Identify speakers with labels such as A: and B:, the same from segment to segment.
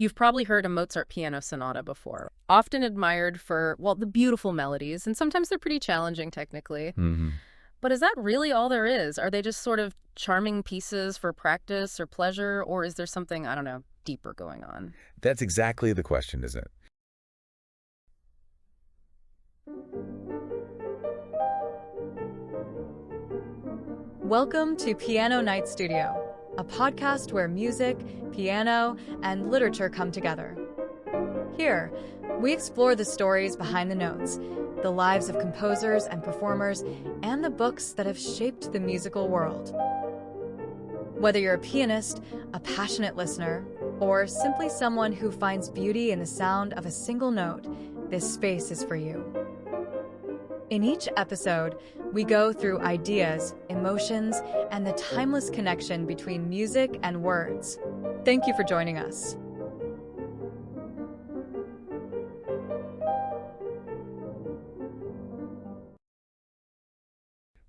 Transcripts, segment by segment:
A: You've probably heard a Mozart piano sonata before, often admired for, well, the beautiful melodies, and sometimes they're pretty challenging technically.
B: Hmm.
A: But is that really all there is? Are they just sort of charming pieces for practice or pleasure, or is there something, I don't know, deeper going on?
B: That's exactly the question, isn't it?
C: Welcome to Piano Night Studio, a podcast where music, piano, and literature come together. Here, we explore the stories behind the notes, the lives of composers and performers, and the books that have shaped the musical world. Whether you're a pianist, a passionate listener, or simply someone who finds beauty in the sound of a single note, this space is for you. In each episode, we go through ideas, emotions, and the timeless connection between music and words. Thank you for joining us.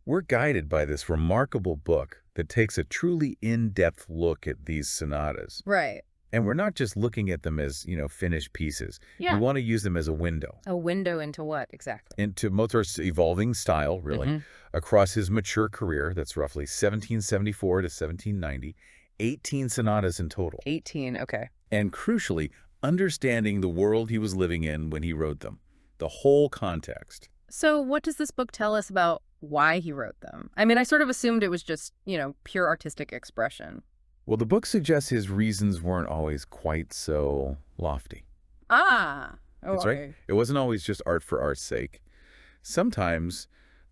B: We're guided by this remarkable book that takes a truly in-depth look at these sonatas.
A: Right.
B: And we're not just looking at them as, finished pieces.
A: Yeah.
B: We want to use them as a window.
A: A window into what, exactly?
B: Into Mozart's evolving style, really, across his mature career, that's roughly 1774 to 1790, 18 sonatas in total.
A: 18, okay.
B: And crucially, understanding the world he was living in when he wrote them, the whole context.
A: So what does this book tell us about why he wrote them? I mean, I sort of assumed it was just, pure artistic expression.
B: Well, the book suggests his reasons weren't always quite so lofty.
A: Ah,
B: That's
A: okay.
B: right. It wasn't always just art for art's sake. Sometimes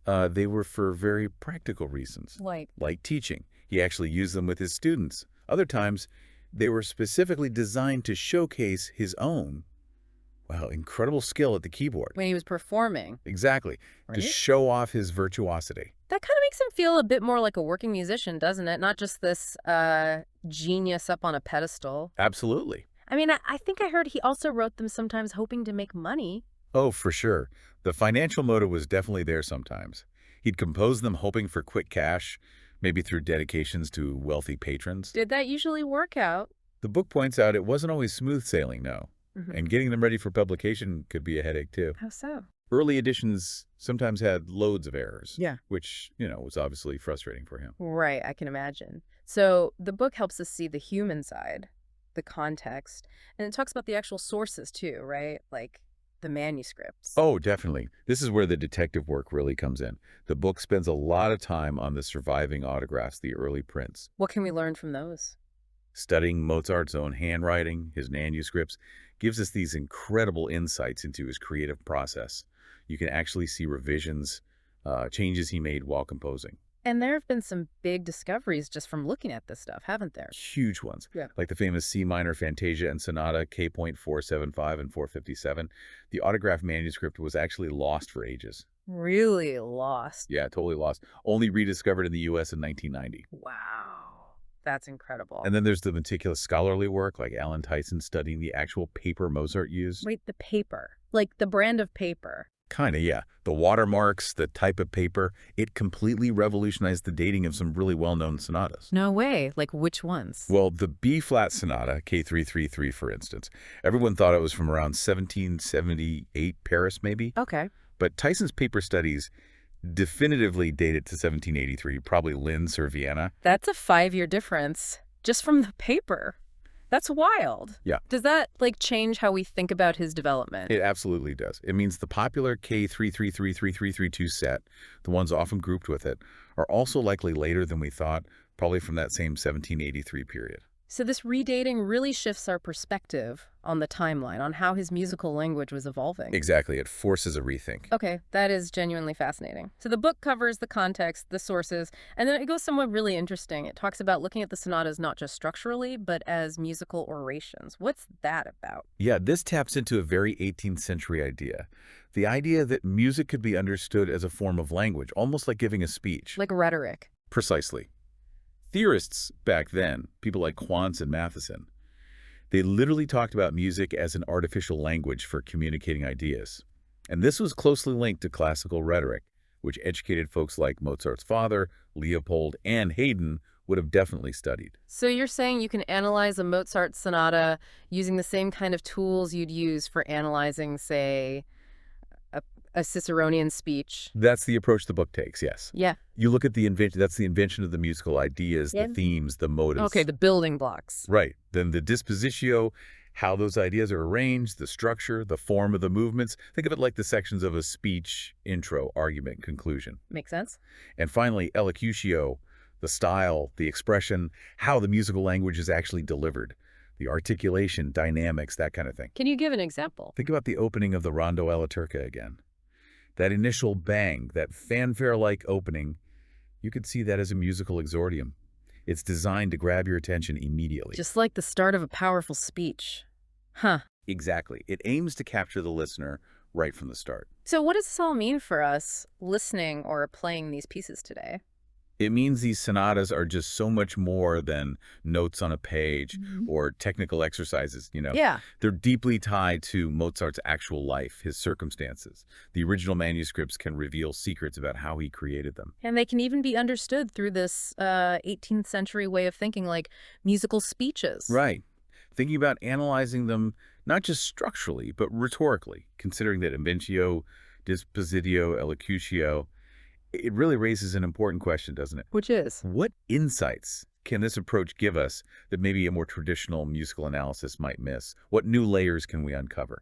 B: they were for very practical reasons, like teaching. He actually used them with his students. Other times, they were specifically designed to showcase his own, incredible skill at the keyboard.
A: When he was performing.
B: Exactly.
A: Right?
B: To show off his virtuosity.
A: That kind of makes him feel a bit more like a working musician, doesn't it? Not just this genius up on a pedestal.
B: Absolutely.
A: I mean, I think I heard he also wrote them sometimes hoping to make money.
B: Oh, for sure. The financial motive was definitely there sometimes. He'd compose them hoping for quick cash, maybe through dedications to wealthy patrons.
A: Did that usually work out?
B: The book points out it wasn't always smooth sailing, no. And getting them ready for publication could be a headache, too.
A: How so?
B: Early editions sometimes had loads of errors.
A: Yeah.
B: Which, was obviously frustrating for him.
A: Right, I can imagine. So the book helps us see the human side, the context, and it talks about the actual sources, too, right? Like the manuscripts.
B: Oh, definitely. This is where the detective work really comes in. The book spends a lot of time on the surviving autographs, the early prints.
A: What can we learn from those?
B: Studying Mozart's own handwriting, his manuscripts, gives us these incredible insights into his creative process. You can actually see revisions, changes he made while composing.
A: And there have been some big discoveries just from looking at this stuff, haven't there?
B: Huge ones.
A: Yeah.
B: Like the famous C minor Fantasia and Sonata, K.475 and 457. The autograph manuscript was actually lost for ages.
A: Really lost.
B: Yeah, totally lost. Only rediscovered in the U.S. in 1990.
A: Wow. That's incredible.
B: And then there's the meticulous scholarly work, like Alan Tyson studying the actual paper Mozart used.
A: Wait, the paper. Like the brand of paper.
B: Kinda, yeah. The watermarks, the type of paper, it completely revolutionized the dating of some really well-known sonatas.
A: No way. Like which ones?
B: Well, the B-flat sonata, K333, for instance, everyone thought it was from around 1778 Paris, maybe.
A: Okay.
B: But Tyson's paper studies definitively date it to 1783, probably Linz or Vienna.
A: That's a 5-year difference just from the paper. That's wild.
B: Yeah.
A: Does that change how we think about his development?
B: It absolutely does. It means the popular K3333332 set, the ones often grouped with it, are also likely later than we thought, probably from that same 1783 period.
A: So this redating really shifts our perspective on the timeline, on how his musical language was evolving.
B: Exactly. It forces a rethink.
A: Okay, that is genuinely fascinating. So the book covers the context, the sources, and then it goes somewhere really interesting. It talks about looking at the sonatas not just structurally, but as musical orations. What's that about?
B: Yeah, this taps into a very 18th century idea. The idea that music could be understood as a form of language, almost like giving a speech.
A: Like rhetoric.
B: Precisely. Theorists back then, people like Quantz and Matheson, they literally talked about music as an artificial language for communicating ideas. And this was closely linked to classical rhetoric, which educated folks like Mozart's father, Leopold, and Haydn would have definitely studied.
A: So you're saying you can analyze a Mozart sonata using the same kind of tools you'd use for analyzing, say, a, a Ciceronian speech?
B: That's the approach the book takes, yes.
A: Yeah.
B: You look at the invention, that's the invention of the musical ideas,
A: Yeah.
B: the themes, the motives.
A: Okay, the building blocks.
B: Right. Then the dispositio, how those ideas are arranged, the structure, the form of the movements. Think of it like the sections of a speech, intro, argument, conclusion.
A: Makes sense.
B: And finally, elocutio, the style, the expression, how the musical language is actually delivered, the articulation, dynamics, that kind of thing.
A: Can you give an example?
B: Think about the opening of the Rondo alla Turca again. That initial bang, that fanfare-like opening, you could see that as a musical exordium. It's designed to grab your attention immediately.
A: Just like the start of a powerful speech. Huh.
B: Exactly. It aims to capture the listener right from the start.
A: So what does this all mean for us listening or playing these pieces today?
B: It means these sonatas are just so much more than notes on a page or technical exercises,
A: Yeah.
B: They're deeply tied to Mozart's actual life, his circumstances. The original manuscripts can reveal secrets about how he created them.
A: And they can even be understood through this 18th century way of thinking, like musical speeches.
B: Right. Thinking about analyzing them not just structurally, but rhetorically, considering that inventio, dispositio, elocutio, it really raises an important question, doesn't it?
A: Which is?
B: What insights can this approach give us that maybe a more traditional musical analysis might miss? What new layers can we uncover?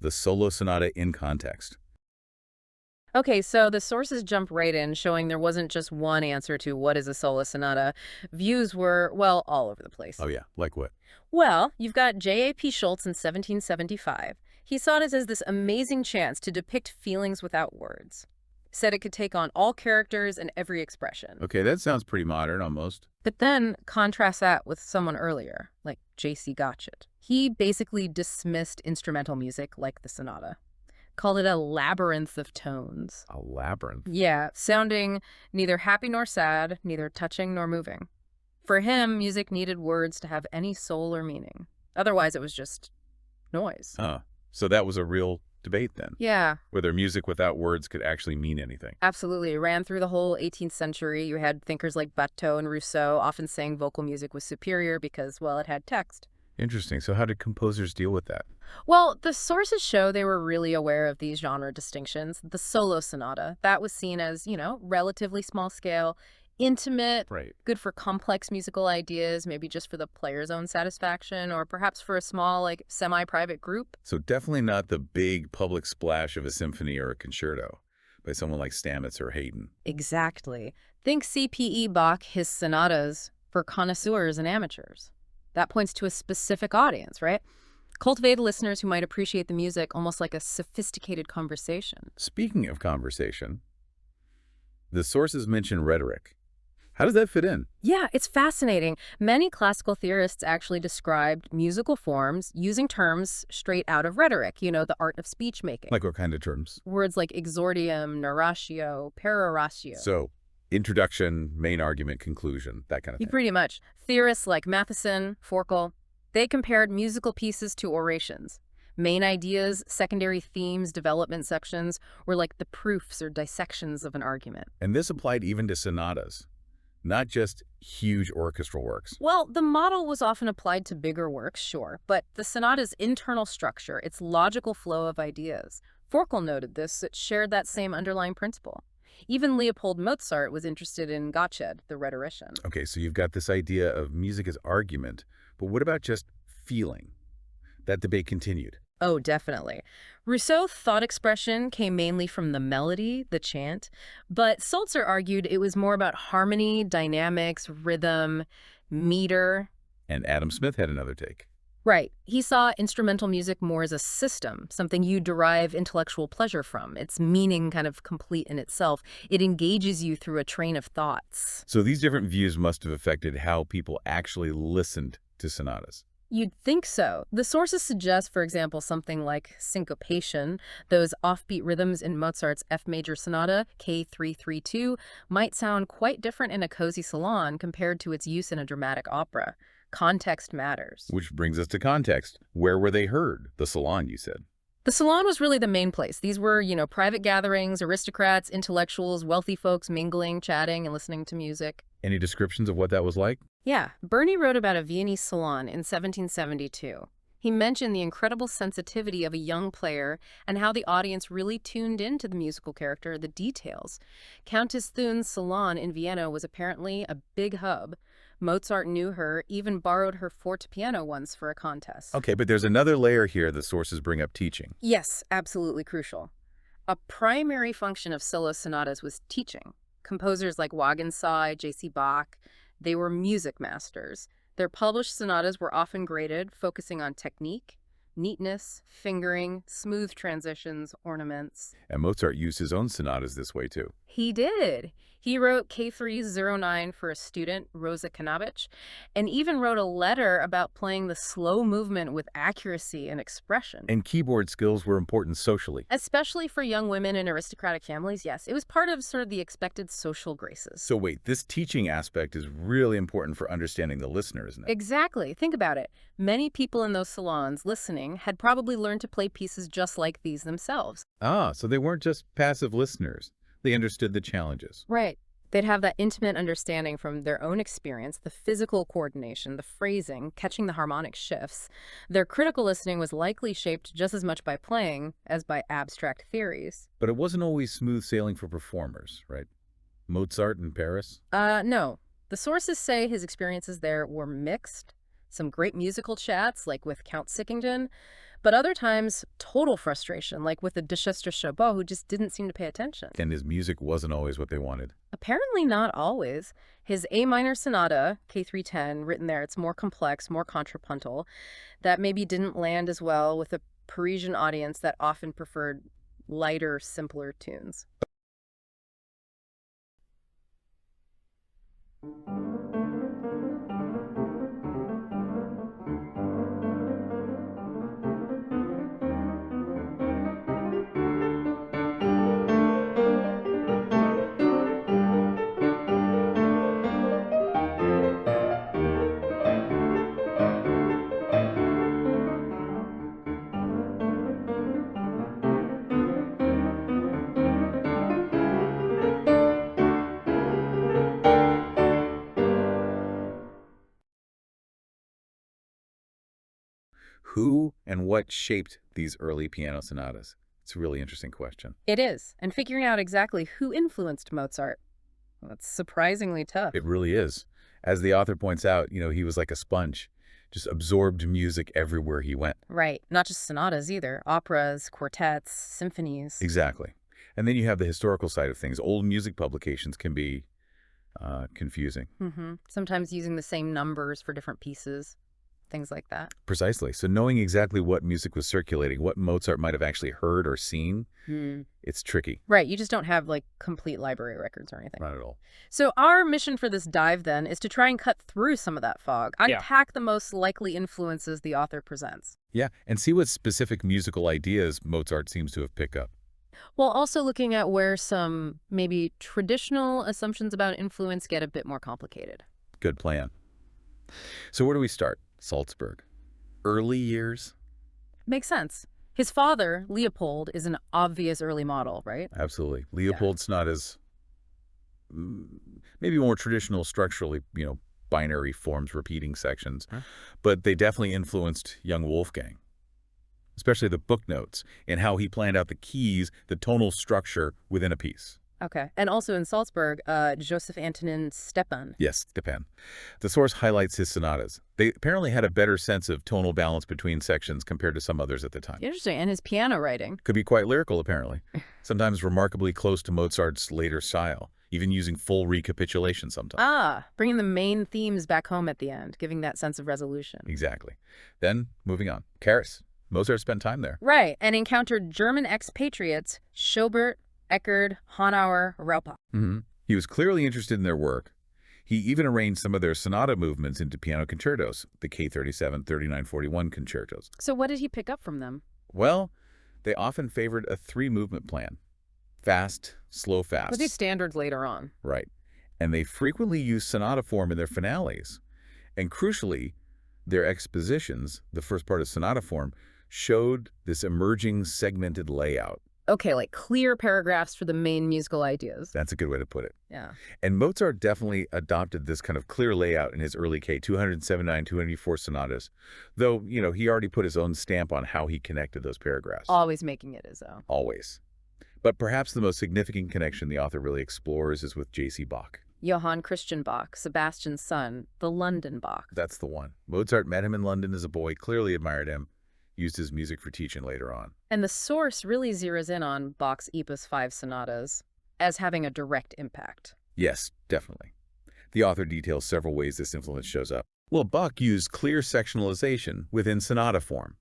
B: The solo sonata in context.
A: Okay, so the sources jump right in, showing there wasn't just one answer to what is a solo sonata. Views were, well, all over the place.
B: Oh yeah, like what?
A: Well, you've got J.A.P. Schultz in 1775. He saw it as this amazing chance to depict feelings without words. Said it could take on all characters and every expression.
B: Okay, that sounds pretty modern almost.
A: But then contrast that with someone earlier, like J.C. Gotchett. He basically dismissed instrumental music like the sonata. Called it a labyrinth of tones.
B: A labyrinth?
A: Yeah, sounding neither happy nor sad, neither touching nor moving. For him, music needed words to have any soul or meaning. Otherwise, it was just noise.
B: So that was a real debate then?
A: Yeah.
B: Whether music without words could actually mean anything.
A: Absolutely. It ran through the whole 18th century. You had thinkers like Watteau and Rousseau often saying vocal music was superior because, well, it had text.
B: Interesting. So how did composers deal with that?
A: Well, the sources show they were really aware of these genre distinctions. The solo sonata, that was seen as, relatively small scale, intimate,
B: Right.
A: good for complex musical ideas, maybe just for the player's own satisfaction, or perhaps for a small, semi-private group.
B: So definitely not the big public splash of a symphony or a concerto by someone like Stamets or Haydn.
A: Exactly. Think C.P.E. Bach, his sonatas for connoisseurs and amateurs. That points to a specific audience, right? Cultivated listeners who might appreciate the music almost like a sophisticated conversation.
B: Speaking of conversation, the sources mention rhetoric. How does that fit in?
A: Yeah, it's fascinating. Many classical theorists actually described musical forms using terms straight out of rhetoric, the art of speech making.
B: Like what kind of terms?
A: Words like exordium, narratio, peroratio.
B: So, introduction, main argument, conclusion, that kind of thing.
A: Pretty much. Theorists like Matheson, Forkel, they compared musical pieces to orations. Main ideas, secondary themes, development sections were like the proofs or dissections of an argument.
B: And this applied even to sonatas, not just huge orchestral works.
A: Well, the model was often applied to bigger works, sure, but the sonata's internal structure, its logical flow of ideas. Forkel noted this, it shared that same underlying principle. Even Leopold Mozart was interested in Gottsched, the rhetorician.
B: Okay, so you've got this idea of music as argument, but what about just feeling? That debate continued.
A: Oh, definitely. Rousseau thought expression came mainly from the melody, the chant, but Sulzer argued it was more about harmony, dynamics, rhythm, meter.
B: And Adam Smith had another take.
A: Right. He saw instrumental music more as a system, something you derive intellectual pleasure from. Its meaning kind of complete in itself. It engages you through a train of thoughts.
B: So these different views must have affected how people actually listened to sonatas.
A: You'd think so. The sources suggest, for example, something like syncopation, those offbeat rhythms in Mozart's F major sonata, K332, might sound quite different in a cozy salon compared to its use in a dramatic opera. Context matters.
B: Which brings us to context. Where were they heard? The salon, you said.
A: The salon was really the main place. These were, private gatherings, aristocrats, intellectuals, wealthy folks mingling, chatting, and listening to music.
B: Any descriptions of what that was like?
A: Yeah, Burney wrote about a Viennese salon in 1772. He mentioned the incredible sensitivity of a young player and how the audience really tuned into the musical character, the details. Countess Thun's salon in Vienna was apparently a big hub. Mozart knew her, even borrowed her fortepiano once for a contest.
B: Okay, but there's another layer here the sources bring up teaching.
A: Yes, absolutely crucial. A primary function of solo sonatas was teaching. Composers like Wagenseil, J.C. Bach, they were music masters. Their published sonatas were often graded, focusing on technique, neatness, fingering, smooth transitions, ornaments.
B: And Mozart used his own sonatas this way, too.
A: He did. He wrote K309 for a student, Rosa Kanabich, and even wrote a letter about playing the slow movement with accuracy and expression.
B: And keyboard skills were important socially.
A: Especially for young women in aristocratic families, yes. It was part of sort of the expected social graces.
B: So wait, this teaching aspect is really important for understanding the listener, isn't it?
A: Exactly. Think about it. Many people in those salons listening had probably learned to play pieces just like these themselves.
B: Ah, so they weren't just passive listeners. They understood the challenges.
A: Right. They'd have that intimate understanding from their own experience, the physical coordination, the phrasing, catching the harmonic shifts. Their critical listening was likely shaped just as much by playing as by abstract theories.
B: But it wasn't always smooth sailing for performers, right? Mozart in Paris?
A: No. The sources say his experiences there were mixed. Some great musical chats, like with Count Sickington, but other times, total frustration, like with the Duchesse de Chabot, who just didn't seem to pay attention.
B: And his music wasn't always what they wanted.
A: Apparently not always. His A minor sonata, K310, written there, it's more complex, more contrapuntal, that maybe didn't land as well with a Parisian audience that often preferred lighter, simpler tunes.
B: Who and what shaped these early piano sonatas? It's a really interesting question.
A: It is. And figuring out exactly who influenced Mozart, well, that's surprisingly tough.
B: It really is. As the author points out, he was like a sponge, just absorbed music everywhere he went.
A: Right. Not just sonatas either. Operas, quartets, symphonies.
B: Exactly. And then you have the historical side of things. Old music publications can be confusing.
A: Sometimes using the same numbers for different pieces. Things like that.
B: Precisely. So knowing exactly what music was circulating, what Mozart might have actually heard or seen, it's tricky.
A: Right. You just don't have, complete library records or anything.
B: Not at all.
A: So our mission for this dive, then, is to try and cut through some of that fog, unpack the most likely influences the author presents.
B: Yeah, and see what specific musical ideas Mozart seems to have picked up.
A: While also looking at where some maybe traditional assumptions about influence get a bit more complicated.
B: Good plan. So where do we start? Salzburg. Early years?
A: Makes sense. His father, Leopold, is an obvious early model, right?
B: Absolutely. Leopold's not as maybe more traditional structurally, binary forms, repeating sections. But they definitely influenced young Wolfgang, especially the book notes and how he planned out the keys, the tonal structure within a piece.
A: Okay. And also in Salzburg, Joseph Antonin Stepan.
B: Yes, Stepan. The source highlights his sonatas. They apparently had a better sense of tonal balance between sections compared to some others at the time.
A: Interesting. And his piano writing.
B: Could be quite lyrical, apparently. Sometimes remarkably close to Mozart's later style. even using full recapitulation sometimes.
A: Ah, bringing the main themes back home at the end, giving that sense of resolution.
B: Exactly. Then, moving on. Paris. Mozart spent time there.
A: Right, and encountered German expatriates Schobert, Eckert, Honauer, Raupa.
B: He was clearly interested in their work. He even arranged some of their sonata movements into piano concertos, the K37, 39, 41 concertos.
A: So what did he pick up from them?
B: Well, they often favored a three-movement plan. Fast, slow, fast.
A: Were these standards later on?
B: Right. And they frequently used sonata form in their finales. And crucially, their expositions, the first part of sonata form, showed this emerging segmented layout.
A: Okay, like clear paragraphs for the main musical ideas.
B: That's a good way to put it.
A: Yeah.
B: And Mozart definitely adopted this kind of clear layout in his early K279, 284 sonatas, though, he already put his own stamp on how he connected those paragraphs.
A: Always making it his own.
B: Always. But perhaps the most significant connection the author really explores is with J.C. Bach.
A: Johann Christian Bach, Sebastian's son, the London Bach.
B: That's the one. Mozart met him in London as a boy, clearly admired him, used his music for teaching later on.
A: And the source really zeroes in on Bach's Opus 5 sonatas as having a direct impact.
B: Yes, definitely. The author details several ways this influence shows up. Well, Bach used clear sectionalization within sonata form,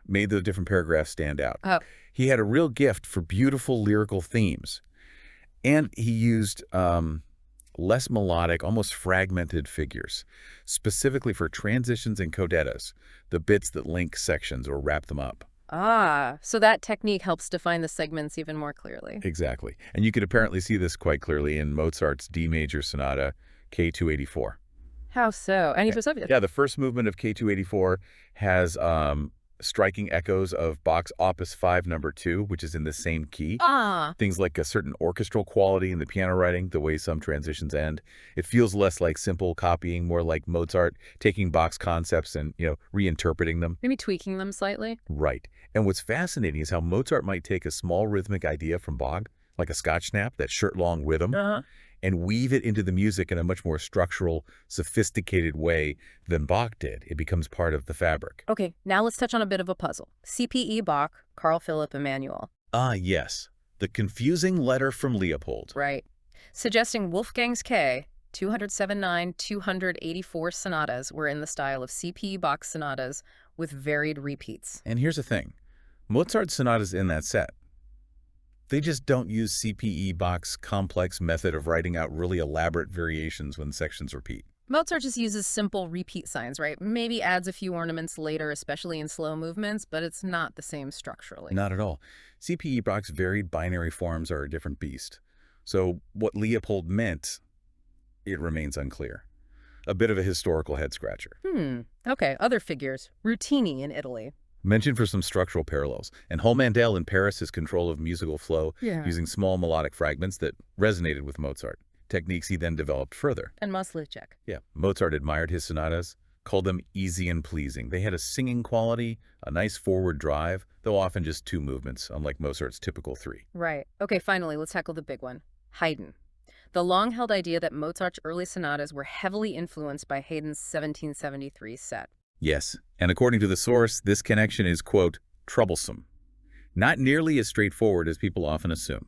B: made the different paragraphs stand out.
A: Oh.
B: He had a real gift for beautiful lyrical themes. And he used less melodic, almost fragmented figures, specifically for transitions and codettas, the bits that link sections or wrap them up.
A: Ah, so that technique helps define the segments even more clearly.
B: Exactly. And you could apparently see this quite clearly in Mozart's D major sonata, K284.
A: How so? Any specifics?
B: Yeah, the first movement of K284 has striking echoes of Bach's Opus 5 No. 2, which is in the same key.
A: Ah.
B: Things like a certain orchestral quality in the piano writing, the way some transitions end. It feels less like simple copying, more like Mozart taking Bach's concepts and, reinterpreting them.
A: Maybe tweaking them slightly?
B: Right. And what's fascinating is how Mozart might take a small rhythmic idea from Bach, like a Scotch snap, that shirt-long rhythm, and weave it into the music in a much more structural, sophisticated way than Bach did. It becomes part of the fabric.
A: Okay, now let's touch on a bit of a puzzle. CPE Bach, Carl Philipp Emanuel.
B: Ah, yes. The confusing letter from Leopold.
A: Right. Suggesting Wolfgang's K, 279, 284 sonatas were in the style of CPE Bach sonatas with varied repeats.
B: And here's the thing. Mozart's sonatas in that set, they just don't use CPE Bach's complex method of writing out really elaborate variations when sections repeat.
A: Mozart just uses simple repeat signs, right? Maybe adds a few ornaments later, especially in slow movements, but it's not the same structurally.
B: Not at all. CPE Bach's varied binary forms are a different beast. So what Leopold meant, it remains unclear. A bit of a historical head-scratcher.
A: Okay, other figures. Rutini in Italy.
B: Mentioned for some structural parallels. And Holmandel in Paris, his control of musical flow, using small melodic fragments that resonated with Mozart. Techniques he then developed further.
A: And Muslicek.
B: Yeah, Mozart admired his sonatas, called them easy and pleasing. They had a singing quality, a nice forward drive, though often just two movements, unlike Mozart's typical three.
A: Right. Okay, finally, let's tackle the big one. Haydn. The long-held idea that Mozart's early sonatas were heavily influenced by Haydn's 1773 set.
B: Yes, and according to the source, this connection is, quote, troublesome. Not nearly as straightforward as people often assume.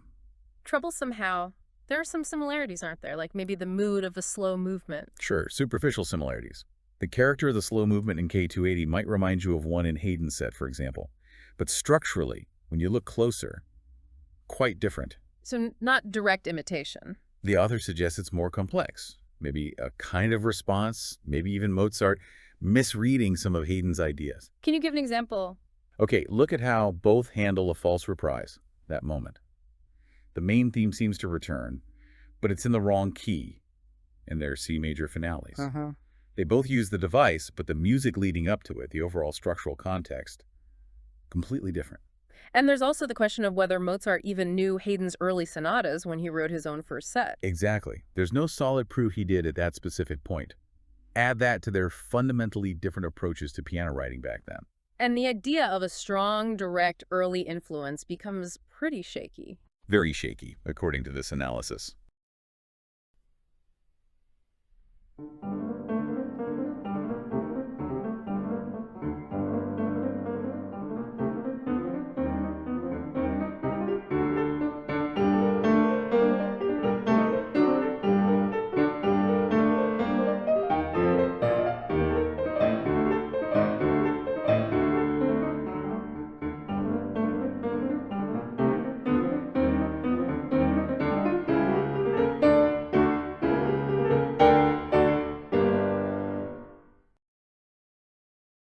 A: Troublesome how? There are some similarities, aren't there? Like maybe the mood of a slow movement.
B: Sure, superficial similarities. The character of the slow movement in K280 might remind you of one in Haydn's set, for example. But structurally, when you look closer, quite different.
A: So not direct imitation.
B: The author suggests it's more complex. Maybe a kind of response, maybe even Mozart misreading some of Haydn's ideas.
A: Can you give an example?
B: Okay, look at how both handle a false reprise, that moment. The main theme seems to return, but it's in the wrong key in their C major finales. They both use the device, but the music leading up to it, the overall structural context, completely different.
A: And there's also the question of whether Mozart even knew Haydn's early sonatas when he wrote his own first set.
B: Exactly. There's no solid proof he did at that specific point. Add that to their fundamentally different approaches to piano writing back then.
A: And the idea of a strong, direct, early influence becomes pretty shaky.
B: Very shaky, according to this analysis.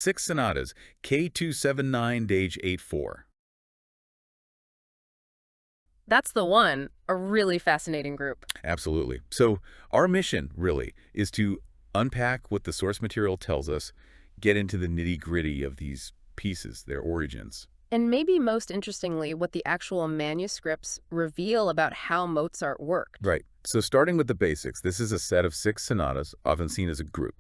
B: 6 sonatas, K279-84.
A: That's the one. A really fascinating group.
B: Absolutely. So our mission, really, is to unpack what the source material tells us, get into the nitty-gritty of these pieces, their origins.
A: And maybe most interestingly, what the actual manuscripts reveal about how Mozart worked.
B: Right. So starting with the basics, this is a set of 6 sonatas, often seen as a group.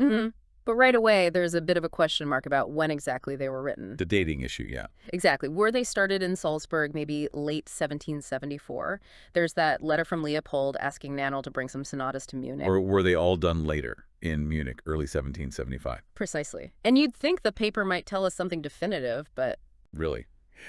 A: But right away, there's a bit of a question mark about when exactly they were written.
B: The dating issue, yeah.
A: Exactly. Were they started in Salzburg, maybe late 1774? There's that letter from Leopold asking Nannl to bring some sonatas to Munich.
B: Or were they all done later in Munich, early 1775?
A: Precisely. And you'd think the paper might tell us something definitive, but...
B: Really?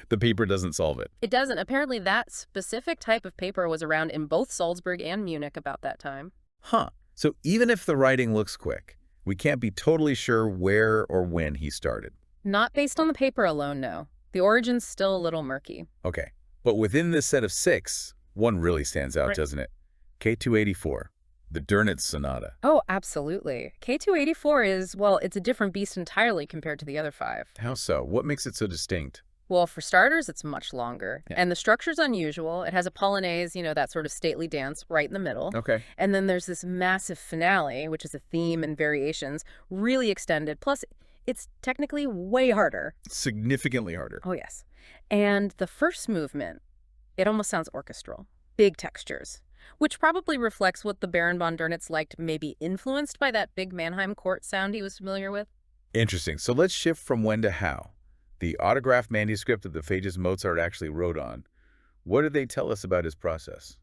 B: The paper doesn't solve it.
A: It doesn't. Apparently that specific type of paper was around in both Salzburg and Munich about that time.
B: Huh. So even if the writing looks quick, we can't be totally sure where or when he started.
A: Not based on the paper alone, no. The origin's still a little murky.
B: Okay. But within this set of 6, one really stands out, doesn't it? K284, the Dönitz Sonata.
A: Oh, absolutely. K284 is, well, it's a different beast entirely compared to the other 5.
B: How so? What makes it so distinct?
A: Well, for starters, it's much longer.
B: Yeah.
A: And the structure's unusual. It has a polonaise, that sort of stately dance right in the middle.
B: Okay.
A: And then there's this massive finale, which is a theme and variations, really extended. Plus, it's technically way harder.
B: Significantly harder.
A: Oh, yes. And the first movement, it almost sounds orchestral. Big textures, which probably reflects what the Baron von Dönitz liked, maybe influenced by that big Mannheim court sound he was familiar with.
B: Interesting. So let's shift from when to how. The autographed manuscript that the pages Mozart actually wrote on. What did they tell us about his process?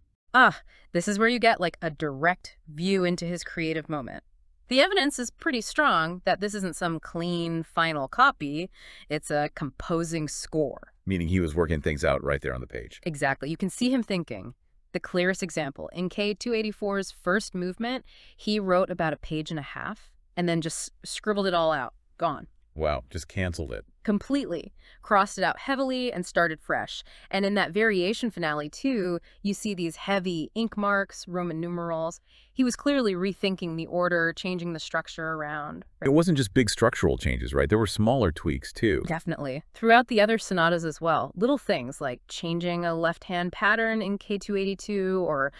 A: This is where you get like a direct view into his creative moment. The evidence is pretty strong that this isn't some clean, final copy. It's a composing score.
B: Meaning he was working things out right there on the page.
A: Exactly. You can see him thinking. The clearest example, in K284's first movement, he wrote about a page and a half and then just scribbled it all out. Gone.
B: Wow, just canceled it.
A: Completely. Crossed it out heavily and started fresh. And in that variation finale, too, you see these heavy ink marks, Roman numerals. He was clearly rethinking the order, changing the structure around.
B: It wasn't just big structural changes, right? There were smaller tweaks, too.
A: Definitely. Throughout the other sonatas as well. Little things like changing a left-hand pattern in K282 or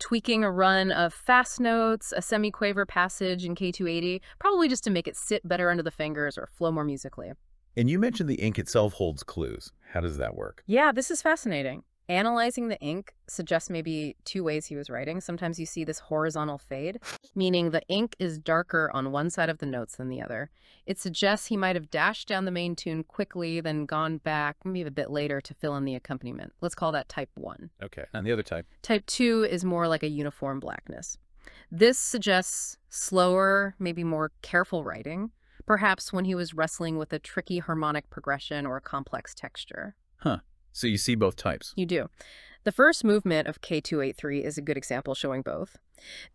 A: tweaking a run of fast notes, a semi-quaver passage in K280, probably just to make it sit better under the fingers or flow more musically.
B: And you mentioned the ink itself holds clues. How does that work?
A: Yeah, this is fascinating. Analyzing the ink suggests maybe 2 ways he was writing. Sometimes you see this horizontal fade, meaning the ink is darker on one side of the notes than the other. It suggests he might have dashed down the main tune quickly, then gone back maybe a bit later to fill in the accompaniment. Let's call that type 1.
B: Okay. And the other type?
A: Type 2 is more like a uniform blackness. This suggests slower, maybe more careful writing, perhaps when he was wrestling with a tricky harmonic progression or a complex texture.
B: Huh. So you see both types.
A: You do. The first movement of K283 is a good example showing both.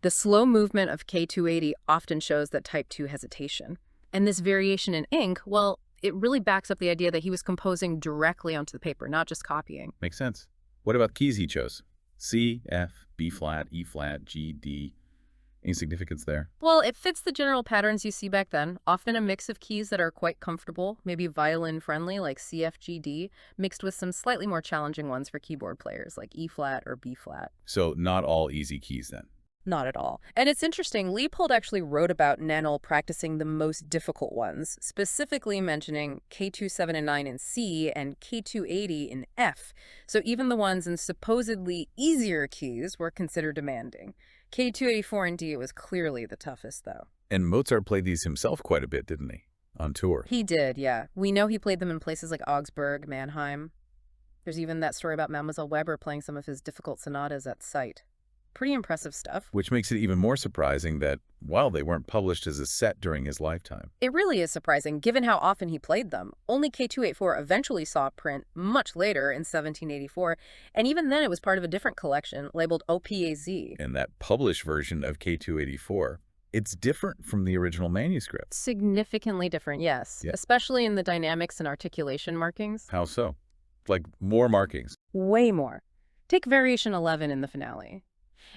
A: The slow movement of K280 often shows that type 2 hesitation. And this variation in ink, well, it really backs up the idea that he was composing directly onto the paper, not just copying.
B: Makes sense. What about keys he chose? C, F, B flat, E flat, G, D. Any significance there?
A: Well, it fits the general patterns you see back then, often a mix of keys that are quite comfortable, maybe violin-friendly like C, F, G, D, mixed with some slightly more challenging ones for keyboard players like E flat or B flat.
B: So not all easy keys then?
A: Not at all. And it's interesting, Leopold actually wrote about Nannl practicing the most difficult ones, specifically mentioning K2, 7, and 9 in C and K280 in F. So even the ones in supposedly easier keys were considered demanding. K284 in D was clearly the toughest, though.
B: And Mozart played these himself quite a bit, didn't he? On tour.
A: He did, yeah. We know he played them in places like Augsburg, Mannheim. There's even that story about Mademoiselle Weber playing some of his difficult sonatas at sight. Pretty impressive stuff.
B: Which makes it even more surprising that, while they weren't published as a set during his lifetime.
A: It really is surprising, given how often he played them. Only K284 eventually saw print much later in 1784, and even then it was part of a different collection labeled OPAZ.
B: And that published version of K284, it's different from the original manuscript.
A: Significantly different, yes.
B: Yeah.
A: Especially in the dynamics and articulation markings.
B: How so? Like more markings.
A: Way more. Take variation 11 in the finale.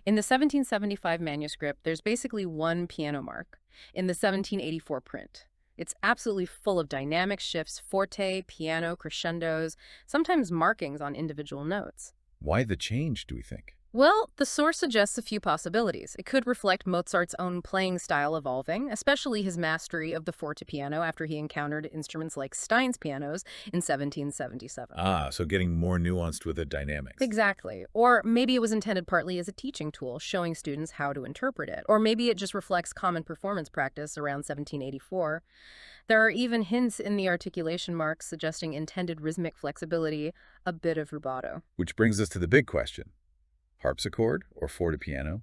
A: In the 1775 manuscript, there's basically one piano mark. In the 1784 print, It's absolutely full of dynamic shifts, forte, piano, crescendos, sometimes markings on individual notes.
B: Why the change, do we think?
A: Well, the source suggests a few possibilities. It could reflect Mozart's own playing style evolving, especially his mastery of the fortepiano after he encountered instruments like Stein's pianos in 1777.
B: Ah, so getting more nuanced with the dynamics.
A: Exactly. Or maybe it was intended partly as a teaching tool, showing students how to interpret it. Or maybe it just reflects common performance practice around 1784. There are even hints in the articulation marks suggesting intended rhythmic flexibility, a bit of rubato.
B: Which brings us to the big question. Harpsichord or fortepiano?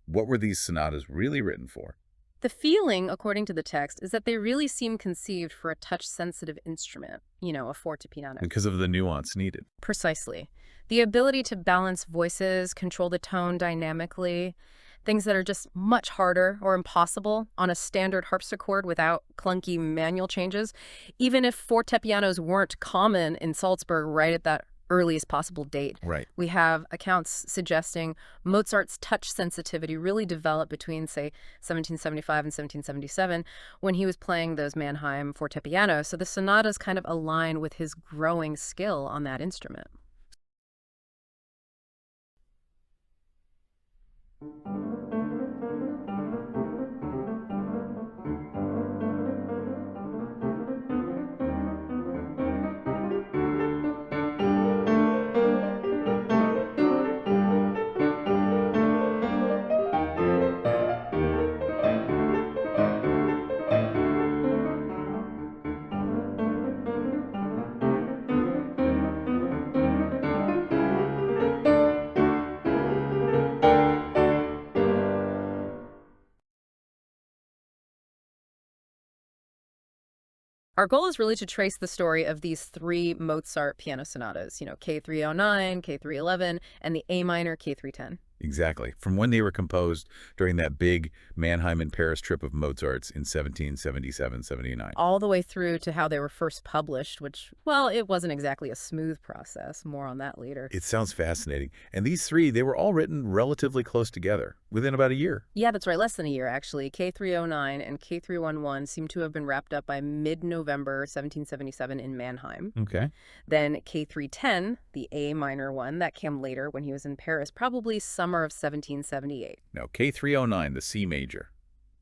B: What were these sonatas really written for?
A: The feeling, according to the text, is that they really seem conceived for a touch-sensitive instrument, a fortepiano.
B: Because of the nuance needed.
A: Precisely. The ability to balance voices, control the tone dynamically, things that are just much harder or impossible on a standard harpsichord without clunky manual changes, even if fortepianos weren't common in Salzburg right at that earliest possible date.
B: Right.
A: We have accounts suggesting Mozart's touch sensitivity really developed between, say, 1775 and 1777 when he was playing those Mannheim fortepianos. So the sonatas kind of align with his growing skill on that instrument. Our goal is really to trace the story of these three Mozart piano sonatas, K309, K311, and the A minor K310.
B: Exactly. From when they were composed during that big Mannheim and Paris trip of Mozart's in 1777-79.
A: All the way through to how they were first published, which, well, it wasn't exactly a smooth process. More on that later.
B: It sounds fascinating. And these three, they were all written relatively close together, within about a year.
A: Yeah, that's right. Less than a year, actually. K309 and K311 seem to have been wrapped up by mid-November 1777 in Mannheim.
B: Okay.
A: Then K310, the A minor one, that came later when he was in Paris, probably summer of 1778.
B: Now, K309, the C major.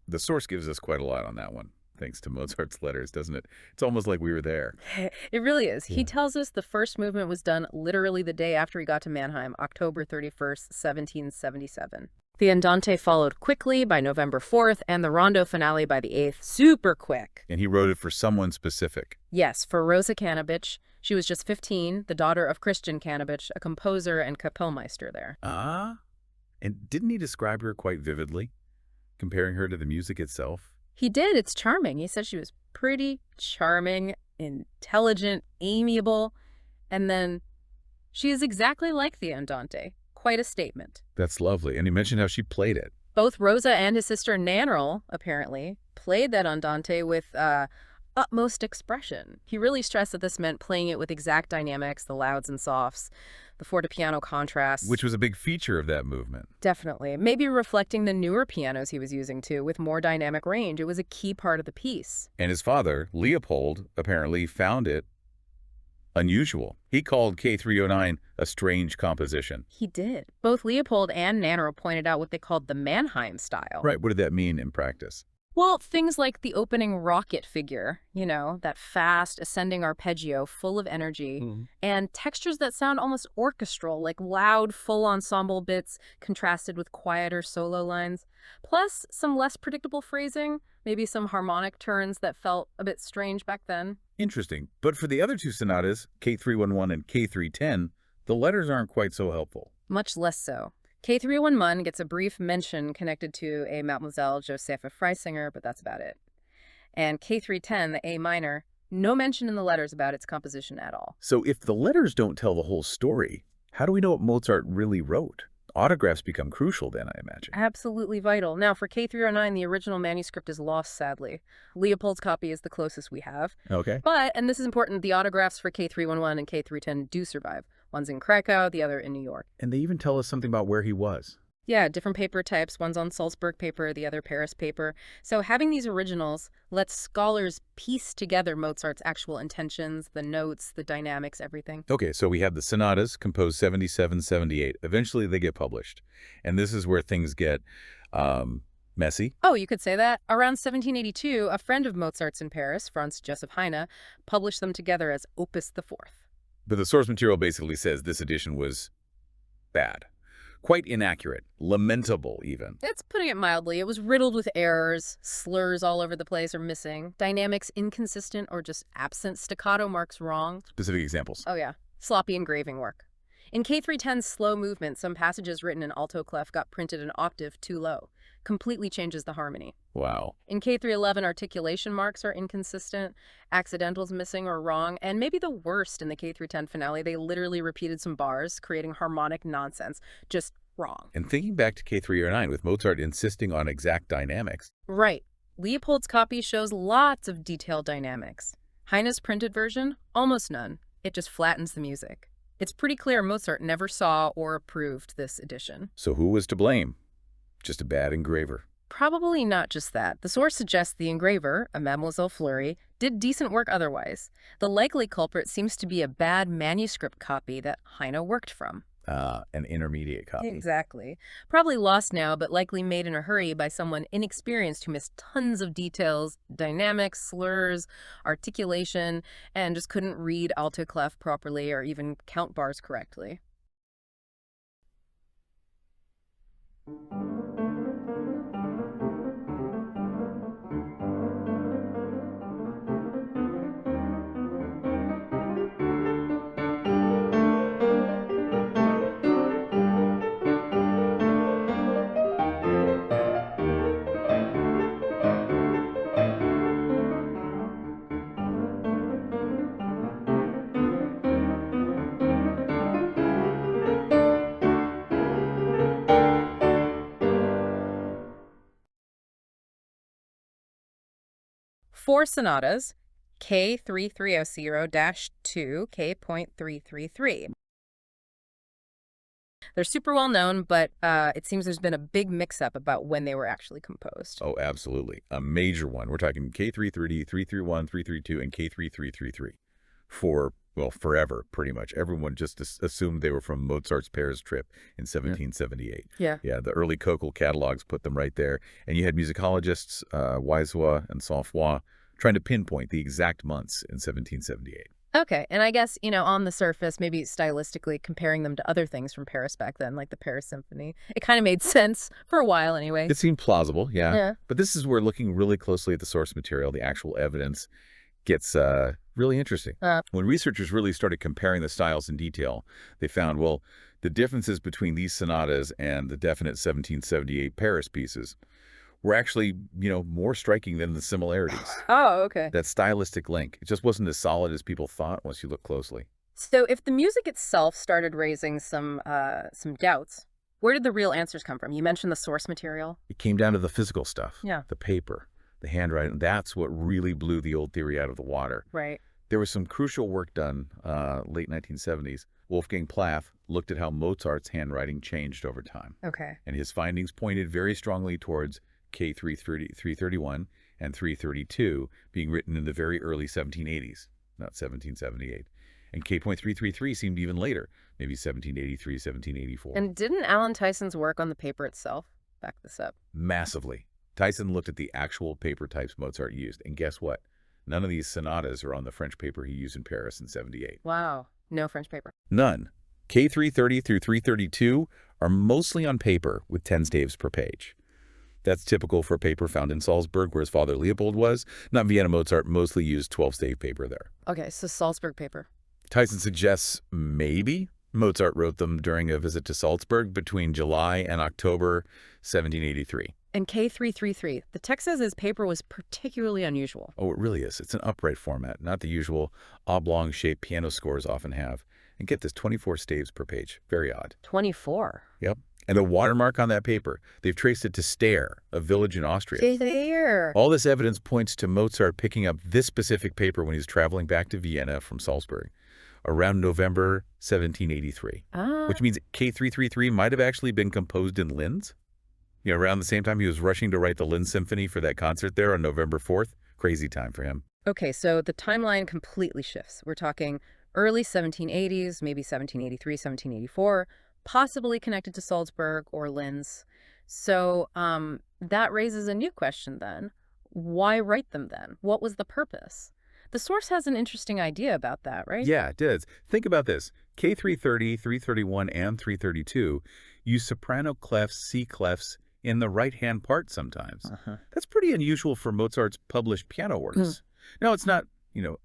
B: The source gives us quite a lot on that one, thanks to Mozart's letters, doesn't it? It's almost like we were there.
A: It really is.
B: Yeah.
A: He tells us the first movement was done literally the day after he got to Mannheim, October 31st, 1777. The Andante followed quickly by November 4th, and the Rondo finale by the 8th, super quick.
B: And he wrote it for someone specific.
A: Yes, for Rosa Kanabich. She was just 15, the daughter of Christian Kanabich, a composer and Kapellmeister there.
B: Ah? And didn't he describe her quite vividly, comparing her to the music itself?
A: He did. It's charming. He said she was pretty, charming, intelligent, amiable, and then she is exactly like the Andante. Quite a statement.
B: That's lovely. And he mentioned how she played it.
A: Both Rosa and his sister Nannerl, apparently, played that Andante with utmost expression. He really stressed that this meant playing it with exact dynamics, the louds and softs, the fortepiano contrasts.
B: Which was a big feature of that movement.
A: Definitely. Maybe reflecting the newer pianos he was using, too, with more dynamic range. It was a key part of the piece.
B: And his father, Leopold, apparently found it unusual. He called K309 a strange composition.
A: He did. Both Leopold and Nannerl pointed out what they called the Mannheim style.
B: Right. What did that mean in practice?
A: Well, things like the opening rocket figure, that fast ascending arpeggio full of energy, and textures that sound almost orchestral, like loud, full ensemble bits contrasted with quieter solo lines, plus some less predictable phrasing, maybe some harmonic turns that felt a bit strange back then.
B: Interesting. But for the other two sonatas, K311 and K310, the letters aren't quite so helpful.
A: Much less so. K311 gets a brief mention connected to a Mademoiselle Josepha Freisinger, but that's about it. And K310, the A minor, no mention in the letters about its composition at all.
B: So if the letters don't tell the whole story, how do we know what Mozart really wrote? Autographs become crucial then, I imagine.
A: Absolutely vital. Now, for K309, the original manuscript is lost, sadly. Leopold's copy is the closest we have.
B: Okay.
A: But, and this is important, the autographs for K311 and K310 do survive. One's in Krakow, the other in New York.
B: And they even tell us something about where he was.
A: Yeah, different paper types. One's on Salzburg paper, the other Paris paper. So having these originals lets scholars piece together Mozart's actual intentions, the notes, the dynamics, everything.
B: Okay, so we have the sonatas composed 77, 78. Eventually they get published. And this is where things get messy.
A: Oh, you could say that. Around 1782, a friend of Mozart's in Paris, Franz Joseph Heine, published them together as Opus the Fourth.
B: But the source material basically says this edition was bad. Quite inaccurate, lamentable even.
A: It's putting it mildly. It was riddled with errors, slurs all over the place or missing, dynamics inconsistent or just absent, staccato marks wrong.
B: Specific examples.
A: Oh yeah, sloppy engraving work. In K310's slow movement, some passages written in alto clef got printed an octave too low. Completely changes the harmony.
B: Wow.
A: In K311, articulation marks are inconsistent, accidentals missing or wrong, and maybe the worst in the K310 finale, they literally repeated some bars, creating harmonic nonsense. Just wrong.
B: And thinking back to K309 with Mozart insisting on exact dynamics.
A: Right. Leopold's copy shows lots of detailed dynamics. Heine's printed version, almost none. It just flattens the music. It's pretty clear Mozart never saw or approved this edition.
B: So who was to blame? Just a bad engraver.
A: Probably not just that. The source suggests the engraver, a Mademoiselle Fleury, did decent work otherwise. The likely culprit seems to be a bad manuscript copy that Heine worked from.
B: An intermediate copy.
A: Exactly. Probably lost now, but likely made in a hurry by someone inexperienced who missed tons of details, dynamics, slurs, articulation, and just couldn't read alto clef properly or even count bars correctly. Four sonatas, K3300-2, K.333. They're super well known, but it seems there's been a big mix-up about when they were actually composed.
B: Oh, absolutely. A major one. We're talking K330, 331, 332, and K3333. For, well, forever, pretty much. Everyone just assumed they were from Mozart's Paris trip in 1778.
A: Yeah.
B: Yeah, the early Köchel catalogs put them right there. And you had musicologists, Wisewa and Saint-Foy, trying to pinpoint the exact months in 1778.
A: Okay, and I guess, on the surface, maybe stylistically comparing them to other things from Paris back then, like the Paris Symphony, it kind of made sense for a while anyway.
B: It seemed plausible, yeah.
A: Yeah.
B: But this is where looking really closely at the source material, the actual evidence, gets really interesting. When researchers really started comparing the styles in detail, they found, well, the differences between these sonatas and the definite 1778 Paris pieces were actually, more striking than the similarities.
A: Oh, okay.
B: That stylistic link, it just wasn't as solid as people thought once you look closely.
A: So if the music itself started raising some doubts, where did the real answers come from? You mentioned the source material.
B: It came down to the physical stuff.
A: Yeah.
B: The paper, the handwriting. That's what really blew the old theory out of the water.
A: Right.
B: There was some crucial work done late 1970s. Wolfgang Plath looked at how Mozart's handwriting changed over time.
A: Okay.
B: And his findings pointed very strongly towards K331 and 332 being written in the very early 1780s, not 1778. And K.333 seemed even later, maybe 1783, 1784.
A: And didn't Alan Tyson's work on the paper itself back this up?
B: Massively. Tyson looked at the actual paper types Mozart used, and guess what? None of these sonatas are on the French paper he used in Paris in 78.
A: Wow. No French paper.
B: None. K330 through 332 are mostly on paper with 10 staves per page. That's typical for paper found in Salzburg, where his father Leopold was. Not Vienna. Mozart mostly used 12-stave paper there.
A: Okay, so Salzburg paper.
B: Tyson suggests maybe Mozart wrote them during a visit to Salzburg between July and October 1783.
A: And K333, the text says his paper was particularly unusual.
B: Oh, it really is. It's an upright format, not the usual oblong-shaped piano scores often have. And get this, 24 staves per page. Very odd.
A: 24?
B: Yep. And the watermark on that paper, they've traced it to Steyr, a village in Austria.
A: Steyr.
B: All this evidence points to Mozart picking up this specific paper when he's traveling back to Vienna from Salzburg. around November 1783, which means K333 might have actually been composed in Linz. You know, around the same time he was rushing to write the Linz Symphony for that concert there on November 4th. Crazy time for him.
A: Okay, so the timeline completely shifts. We're talking early 1780s, maybe 1783, 1784, possibly connected to Salzburg or Linz. So that raises a new question then. Why write them then? What was the purpose? The source has an interesting idea about that, right?
B: Yeah, it does. Think about this. K330, 331, and 332 use soprano clefs, C clefs in the right-hand part sometimes. That's pretty unusual for Mozart's published piano works. Now, it's not,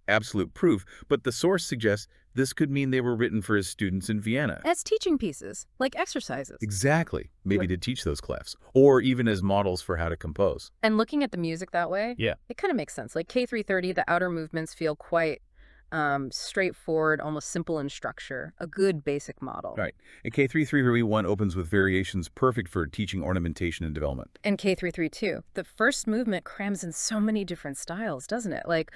B: absolute proof, but the source suggests this could mean they were written for his students in Vienna.
A: As teaching pieces, like exercises.
B: Exactly. Maybe to teach those clefs, or even as models for how to compose.
A: And looking at the music that way,
B: yeah,
A: it kind of makes sense. Like K330, the outer movements feel quite straightforward, almost simple in structure, a good basic model.
B: Right. And K331 opens with variations perfect for teaching ornamentation and development.
A: And K332, the first movement crams in so many different styles, doesn't it? Like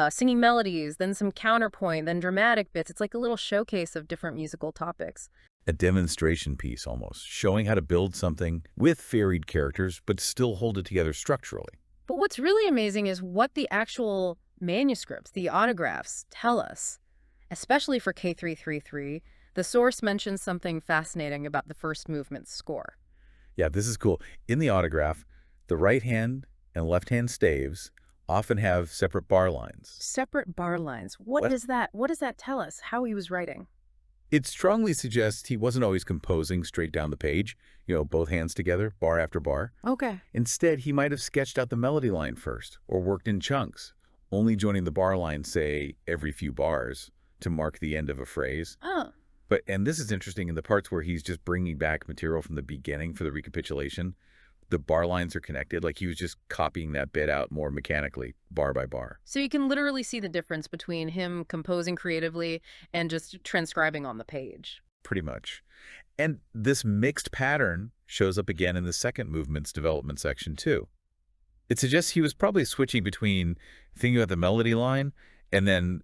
A: singing melodies, then some counterpoint, then dramatic bits. It's like a little showcase of different musical topics.
B: A demonstration piece almost, showing how to build something with varied characters, but still hold it together structurally.
A: But what's really amazing is what the actual manuscripts, the autographs, tell us. Especially for K333, the source mentions something fascinating about the first movement's score.
B: Yeah, this is cool. In the autograph, the right hand and left hand staves often have separate bar lines.
A: Separate bar lines. What does that tell us? How he was writing?
B: It strongly suggests he wasn't always composing straight down the page, both hands together, bar after bar.
A: Okay.
B: Instead, he might have sketched out the melody line first, or worked in chunks, only joining the bar line, say, every few bars to mark the end of a phrase.
A: Oh.
B: And this is interesting in the parts where he's just bringing back material from the beginning for the recapitulation. The bar lines are connected, like he was just copying that bit out more mechanically, bar by bar.
A: So you can literally see the difference between him composing creatively and just transcribing on the page.
B: Pretty much. And this mixed pattern shows up again in the second movement's development section, too. It suggests he was probably switching between thinking about the melody line and then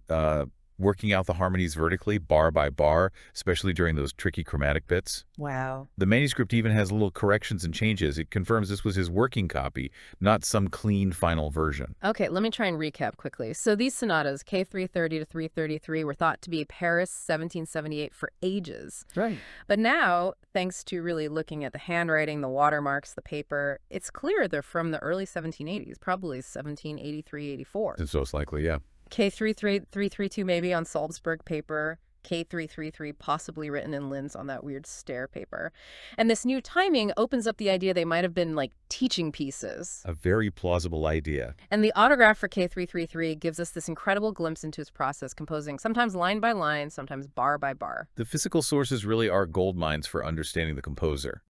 B: working out the harmonies vertically, bar by bar, especially during those tricky chromatic bits.
A: Wow.
B: The manuscript even has little corrections and changes. It confirms this was his working copy, not some clean final version.
A: Okay, let me try and recap quickly. So these sonatas, K330 to 333, were thought to be Paris 1778 for ages.
B: Right.
A: But now, thanks to really looking at the handwriting, the watermarks, the paper, it's clear they're from the early 1780s, probably 1783, 84.
B: It's most likely, yeah.
A: K332 maybe on Salzburg paper, K333 possibly written in Linz on that weird stair paper. And this new timing opens up the idea they might have been like teaching pieces.
B: A very plausible idea.
A: And the autograph for K333 gives us this incredible glimpse into his process, composing sometimes line by line, sometimes bar by bar.
B: The physical sources really are gold mines for understanding the composer.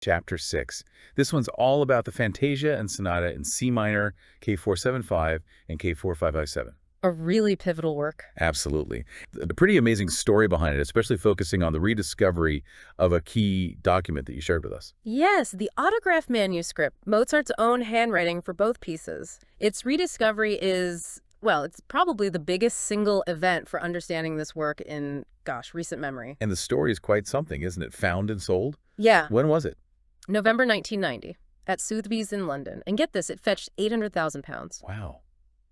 B: Chapter 6. This one's all about the Fantasia and Sonata in C minor, K475, and K4557.
A: A really pivotal work.
B: Absolutely. A pretty amazing story behind it, especially focusing on the rediscovery of a key document that you shared with us.
A: Yes, the autograph manuscript, Mozart's own handwriting for both pieces. Its rediscovery is, well, it's probably the biggest single event for understanding this work in, recent memory.
B: And the story is quite something, isn't it? Found and sold?
A: Yeah.
B: When was it?
A: November 1990, at Sotheby's in London. And get this, it fetched £800,000.
B: Wow.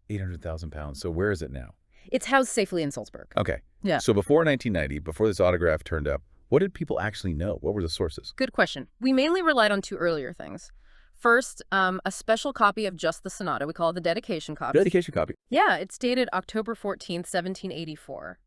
B: £800,000. So where is it now?
A: It's housed safely in Salzburg.
B: Okay.
A: Yeah.
B: So before 1990, before this autograph turned up, what did people actually know? What were the sources?
A: Good question. We mainly relied on two earlier things. First, a special copy of just the sonata. We call it the dedication copy.
B: Dedication copy.
A: Yeah, it's dated October 14th, 1784.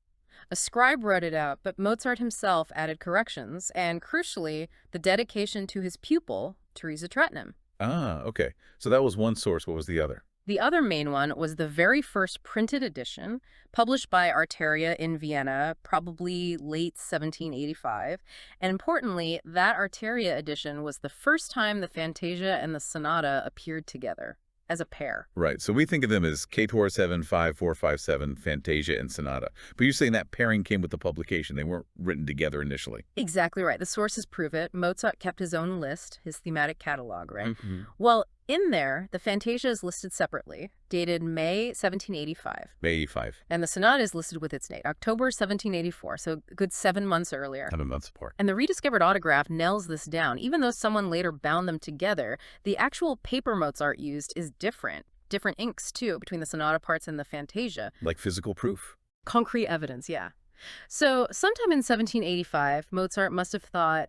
A: A scribe wrote it out, but Mozart himself added corrections, and crucially, the dedication to his pupil, Teresa Tretton.
B: Ah, okay. So that was one source. What was the other?
A: The other main one was the very first printed edition, published by Arteria in Vienna, probably late 1785. And importantly, that Arteria edition was the first time the Fantasia and the Sonata appeared together as a pair.
B: Right. So we think of them as K-4, 5, 4, 5, 7, Fantasia and Sonata. But you're saying that pairing came with the publication. They weren't written together initially.
A: Exactly right. The sources prove it. Mozart kept his own list, his thematic catalog, right?
B: Mm-hmm.
A: Well, in there, the Fantasia is listed separately, dated May 1785.
B: May 85.
A: And the Sonata is listed with its date, October 1784, so a good 7 months earlier.
B: 7 months apart.
A: And the rediscovered autograph nails this down. Even though someone later bound them together, the actual paper Mozart used is different. Different inks, too, between the Sonata parts and the Fantasia.
B: Like physical proof.
A: Concrete evidence, yeah. So sometime in 1785, Mozart must have thought,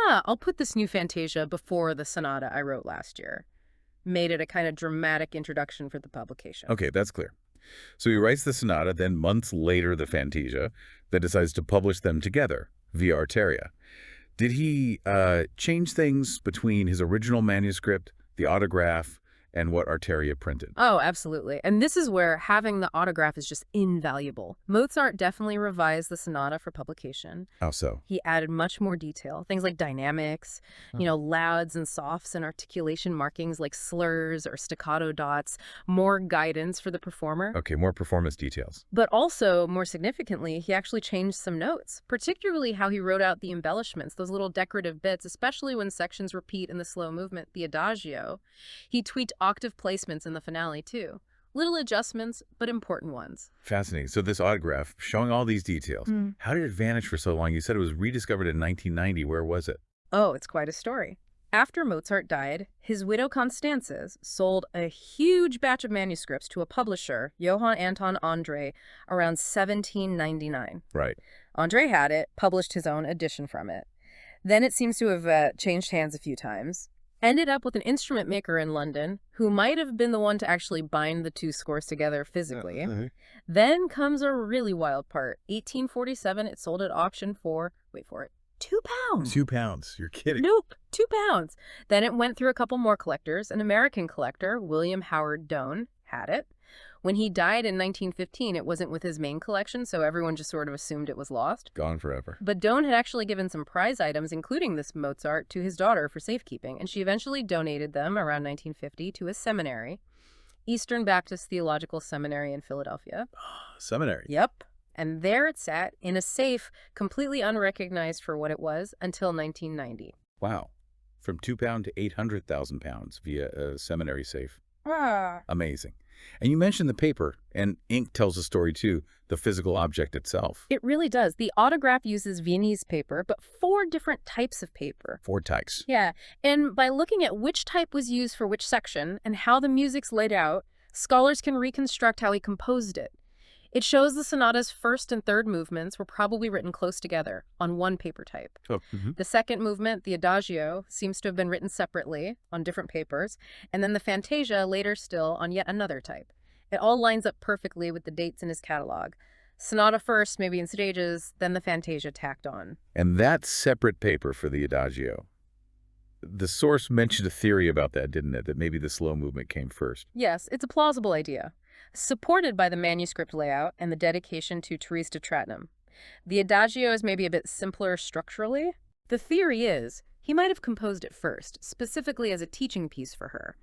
A: I'll put this new Fantasia before the Sonata I wrote last year. Made it a kind of dramatic introduction for the publication.
B: Okay, that's clear. So he writes the Sonata, then months later the Fantasia, then decides to publish them together via Arteria. Did he change things between his original manuscript, the autograph, and what Arteria printed?
A: Oh, absolutely. And this is where having the autograph is just invaluable. Mozart definitely revised the Sonata for publication.
B: How so?
A: He added much more detail, things like dynamics, louds and softs and articulation markings like slurs or staccato dots, more guidance for the performer.
B: Okay, more performance details.
A: But also, more significantly, he actually changed some notes, particularly how he wrote out the embellishments, those little decorative bits, especially when sections repeat in the slow movement, the adagio. He tweaked octave placements in the finale, too. Little adjustments, but important ones.
B: Fascinating. So this autograph, showing all these details, how did it vanish for so long? You said it was rediscovered in 1990. Where was it?
A: Oh, it's quite a story. After Mozart died, his widow Constanze sold a huge batch of manuscripts to a publisher, Johann Anton André, around 1799.
B: Right.
A: André had it, published his own edition from it. Then it seems to have changed hands a few times. Ended up with an instrument maker in London who might have been the one to actually bind the two scores together physically. Then comes a really wild part. 1847, it sold at auction for, wait for it, £2.
B: £2. You're kidding.
A: Nope, £2. Then it went through a couple more collectors. An American collector, William Howard Doane, had it. When he died in 1915, it wasn't with his main collection, so everyone just sort of assumed it was lost.
B: Gone forever.
A: But Doane had actually given some prize items, including this Mozart, to his daughter for safekeeping, and she eventually donated them around 1950 to a seminary, Eastern Baptist Theological Seminary in Philadelphia.
B: Seminary?
A: Yep. And there it sat in a safe, completely unrecognized for what it was, until 1990.
B: Wow. From £2 to £800,000 via a seminary safe. Amazing. And you mentioned the paper, and ink tells a story too, the physical object itself.
A: It really does. The autograph uses Viennese paper, but 4 different types of paper.
B: 4 types.
A: Yeah, and by looking at which type was used for which section and how the music's laid out, scholars can reconstruct how he composed it. It shows the sonata's first and third movements were probably written close together on one paper type.
B: Oh,
A: The second movement, the adagio, seems to have been written separately on different papers, and then the fantasia later still on yet another type. It all lines up perfectly with the dates in his catalog. Sonata first, maybe in stages, then the fantasia tacked on.
B: And that separate paper for the adagio. The source mentioned a theory about that, didn't it? That maybe the slow movement came first.
A: Yes, it's a plausible idea. Supported by the manuscript layout and the dedication to Teresa Tretton. The adagio is maybe a bit simpler structurally. The theory is he might have composed it first, specifically as a teaching piece for her,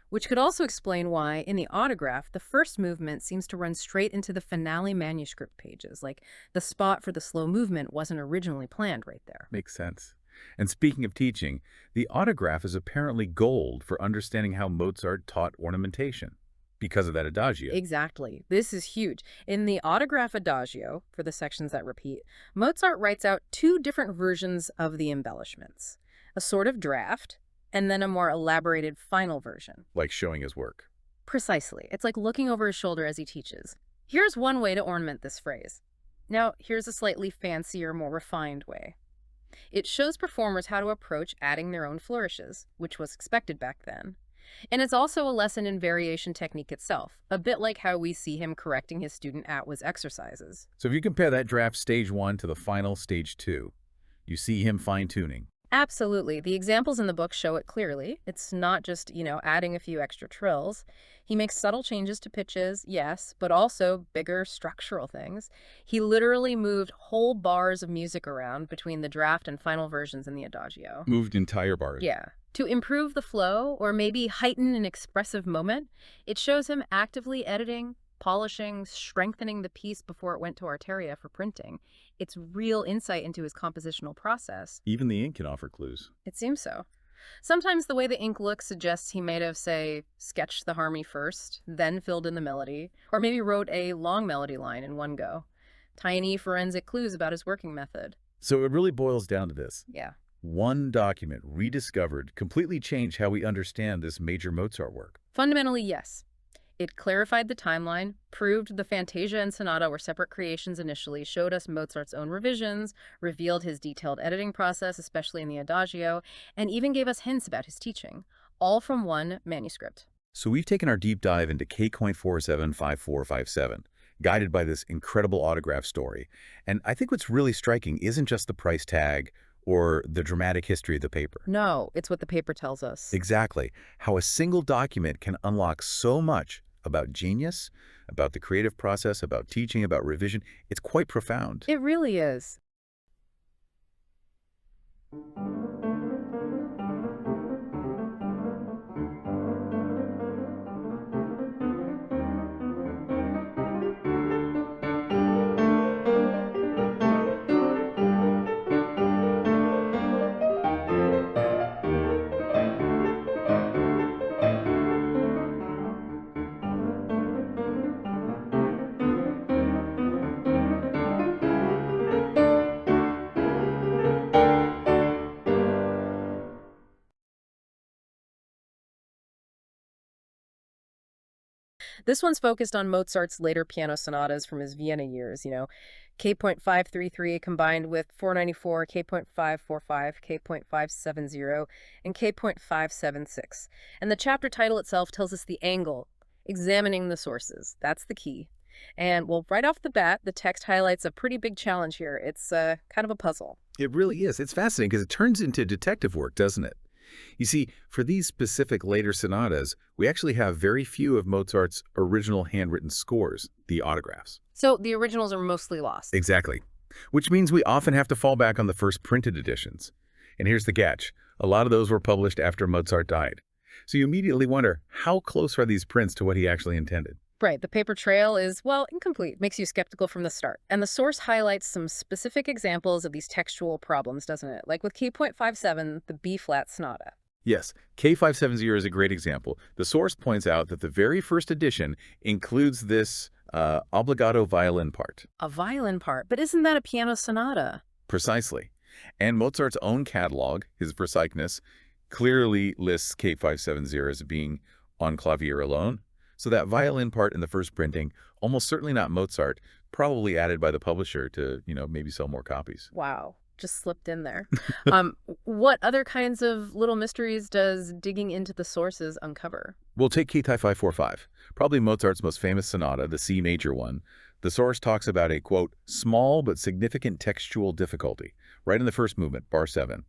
A: which could also explain why, in the autograph, the first movement seems to run straight into the finale manuscript pages, like the spot for the slow movement wasn't originally planned right there.
B: Makes sense. And speaking of teaching, the autograph is apparently gold for understanding how Mozart taught ornamentation. Because of that adagio.
A: Exactly. This is huge. In the autograph adagio, for the sections that repeat, Mozart writes out 2 different versions of the embellishments. A sort of draft, and then a more elaborated final version.
B: Like showing his work.
A: Precisely. It's like looking over his shoulder as he teaches. Here's one way to ornament this phrase. Now, here's a slightly fancier, more refined way. It shows performers how to approach adding their own flourishes, which was expected back then. And it's also a lesson in variation technique itself, a bit like how we see him correcting his student Atwood's exercises.
B: So if you compare that draft stage 1 to the final stage 2, you see him fine-tuning.
A: Absolutely. The examples in the book show it clearly. It's not just, adding a few extra trills. He makes subtle changes to pitches, yes, but also bigger structural things. He literally moved whole bars of music around between the draft and final versions in the Adagio.
B: Moved entire bars.
A: Yeah. To improve the flow or maybe heighten an expressive moment, it shows him actively editing, polishing, strengthening the piece before it went to Arteria for printing. It's real insight into his compositional process.
B: Even the ink can offer clues.
A: It seems so. Sometimes the way the ink looks suggests he may have, say, sketched the harmony first, then filled in the melody, or maybe wrote a long melody line in one go. Tiny forensic clues about his working method.
B: So it really boils down to this.
A: Yeah.
B: One document, rediscovered, completely changed how we understand this major Mozart work.
A: Fundamentally, yes. It clarified the timeline, proved the Fantasia and Sonata were separate creations initially, showed us Mozart's own revisions, revealed his detailed editing process, especially in the Adagio, and even gave us hints about his teaching, all from one manuscript.
B: So we've taken our deep dive into K.475457, guided by this incredible autograph story. And I think what's really striking isn't just the price tag or the dramatic history of the paper.
A: No, it's what the paper tells us.
B: Exactly. How a single document can unlock so much about genius, about the creative process, about teaching, about revision. It's quite profound.
A: It really is. This one's focused on Mozart's later piano sonatas from his Vienna years, K.533 combined with 494, K.545, K.570, and K.576. And the chapter title itself tells us the angle, examining the sources. That's the key. And, well, right off the bat, the text highlights a pretty big challenge here. It's kind of a puzzle.
B: It really is. It's fascinating because it turns into detective work, doesn't it? You see, for these specific later sonatas, we actually have very few of Mozart's original handwritten scores, the autographs.
A: So the originals are mostly lost.
B: Exactly. Which means we often have to fall back on the first printed editions. And here's the catch. A lot of those were published after Mozart died. So you immediately wonder, how close are these prints to what he actually intended?
A: Right. The paper trail is, well, incomplete. Makes you skeptical from the start. And the source highlights some specific examples of these textual problems, doesn't it? Like with K.57, the B-flat sonata.
B: Yes, K570 is a great example. The source points out that the very first edition includes this obbligato violin part.
A: A violin part? But isn't that a piano sonata?
B: Precisely. And Mozart's own catalog, his Verzeichnüss, clearly lists K570 as being on clavier alone. So that violin part in the first printing, almost certainly not Mozart, probably added by the publisher to, maybe sell more copies.
A: Wow. Just slipped in there. What other kinds of little mysteries does digging into the sources uncover?
B: We'll take K.545, probably Mozart's most famous sonata, the C major one. The source talks about a, quote, small but significant textual difficulty, right in the first movement, bar 7.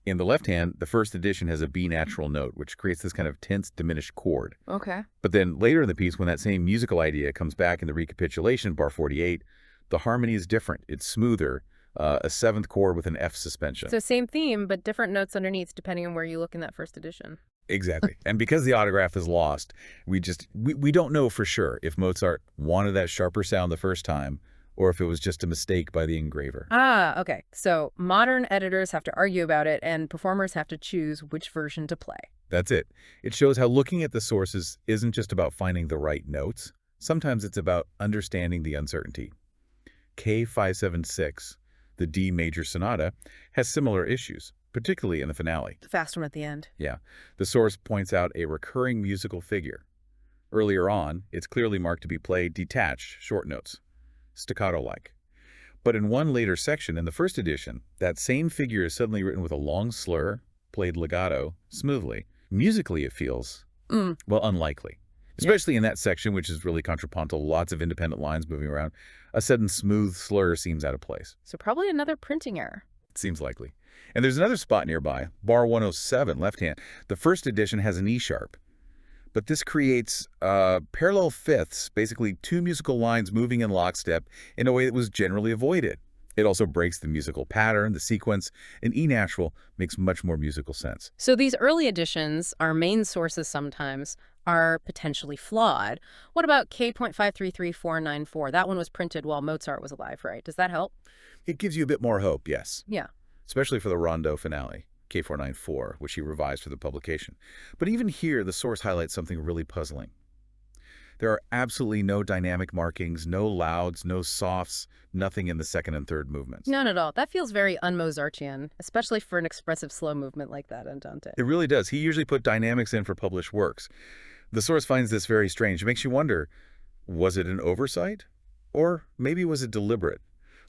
B: In the left hand, the first edition has a B natural note, which creates this kind of tense, diminished chord.
A: Okay.
B: But then later in the piece, when that same musical idea comes back in the recapitulation, bar 48, the harmony is different. It's smoother, a seventh chord with an F suspension.
A: So same theme, but different notes underneath, depending on where you look in that first edition.
B: Exactly. And because the autograph is lost, we don't know for sure if Mozart wanted that sharper sound the first time, or if it was just a mistake by the engraver.
A: Ah, okay. So modern editors have to argue about it, and performers have to choose which version to play.
B: That's it. It shows how looking at the sources isn't just about finding the right notes. Sometimes it's about understanding the uncertainty. K576, the D major sonata, has similar issues, particularly in the finale.
A: The fast one at the end.
B: Yeah. The source points out a recurring musical figure. Earlier on, it's clearly marked to be played detached, short notes, staccato-like. But in one later section, in the first edition, that same figure is suddenly written with a long slur, played legato, smoothly. Musically, it feels
A: Mm.
B: Well, unlikely. Especially in that section, which is really contrapuntal, lots of independent lines moving around. A sudden smooth slur seems out of place.
A: So probably another printing error.
B: It seems likely. And there's another spot nearby, bar 107, left hand. The first edition has an E sharp. But this creates parallel fifths, basically two musical lines moving in lockstep in a way that was generally avoided. It also breaks the musical pattern, the sequence, and E natural makes much more musical sense.
A: So these early editions, our main sources sometimes, are potentially flawed. What about K.533494? That one was printed while Mozart was alive, right? Does that help?
B: It gives you a bit more hope, yes.
A: Yeah.
B: Especially for the rondo finale, K494, which he revised for the publication. But even here, the source highlights something really puzzling. There are absolutely no dynamic markings, no louds, no softs, nothing in the second and third movements.
A: None at all. That feels very un-Mozartian, especially for an expressive slow movement like that, Andante.
B: It really does. He usually put dynamics in for published works. The source finds this very strange. It makes you wonder, was it an oversight? Or maybe was it deliberate?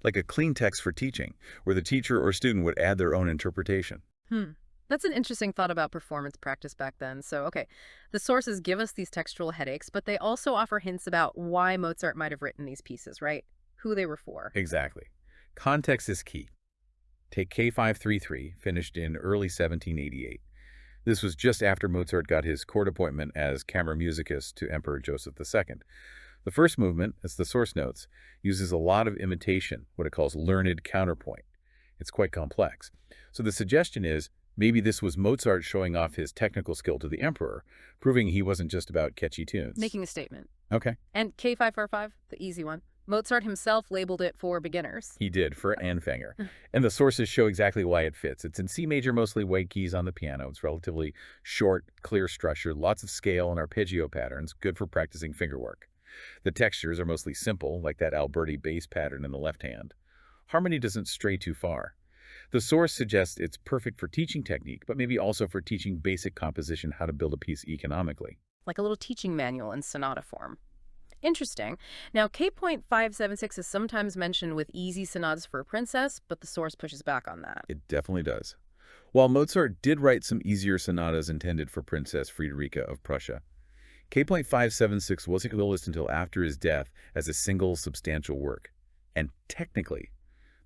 B: Like a clean text for teaching, where the teacher or student would add their own interpretation.
A: That's an interesting thought about performance practice back then. So, okay, the sources give us these textual headaches, but they also offer hints about why Mozart might have written these pieces, right? Who they were for.
B: Exactly. Context is key. Take K533, finished in early 1788. This was just after Mozart got his court appointment as Kammermusicus to Emperor Joseph II. The first movement, as the source notes, uses a lot of imitation, what it calls learned counterpoint. It's quite complex. So the suggestion is maybe this was Mozart showing off his technical skill to the emperor, proving he wasn't just about catchy tunes.
A: Making a statement.
B: Okay.
A: And K545, the easy one. Mozart himself labeled it for beginners.
B: He did, for Anfänger. And the sources show exactly why it fits. It's in C major, mostly white keys on the piano. It's relatively short, clear structure, lots of scale and arpeggio patterns, good for practicing fingerwork. The textures are mostly simple, like that Alberti bass pattern in the left hand. Harmony doesn't stray too far. The source suggests it's perfect for teaching technique, but maybe also for teaching basic composition, how to build a piece economically.
A: Like a little teaching manual in sonata form. Interesting. Now, K.576 is sometimes mentioned with easy sonatas for a princess, but the source pushes back on that.
B: It definitely does. While Mozart did write some easier sonatas intended for Princess Friederike of Prussia, K.576 wasn't released until after his death as a single substantial work. And technically,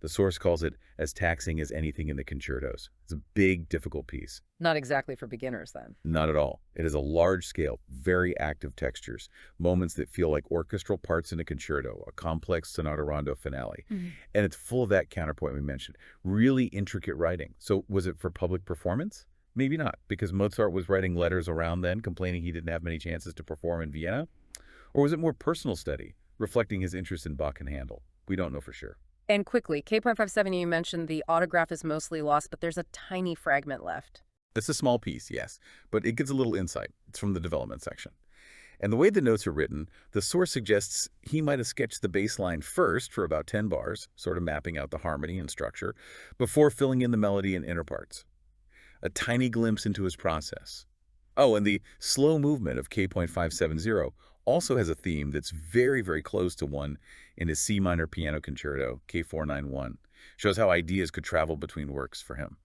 B: the source calls it as taxing as anything in the concertos. It's a big, difficult piece.
A: Not exactly for beginners, then.
B: Not at all. It is a large-scale, very active textures, moments that feel like orchestral parts in a concerto, a complex sonata rondo finale. And it's full of that counterpoint we mentioned. Really intricate writing. So was it for public performance? Maybe not, because Mozart was writing letters around then, complaining he didn't have many chances to perform in Vienna? Or was it more personal study, reflecting his interest in Bach and Handel? We don't know for sure.
A: And quickly, K.57, you mentioned the autograph is mostly lost, but there's a tiny fragment left.
B: It's a small piece, yes, but it gives a little insight. It's from the development section. And the way the notes are written, the source suggests he might have sketched the bass line first for about 10 bars, sort of mapping out the harmony and structure, before filling in the melody and inner parts. A tiny glimpse into his process. Oh, and the slow movement of K.570 also has a theme that's very, very close to one in his C minor piano concerto, K491. Shows how ideas could travel between works for him.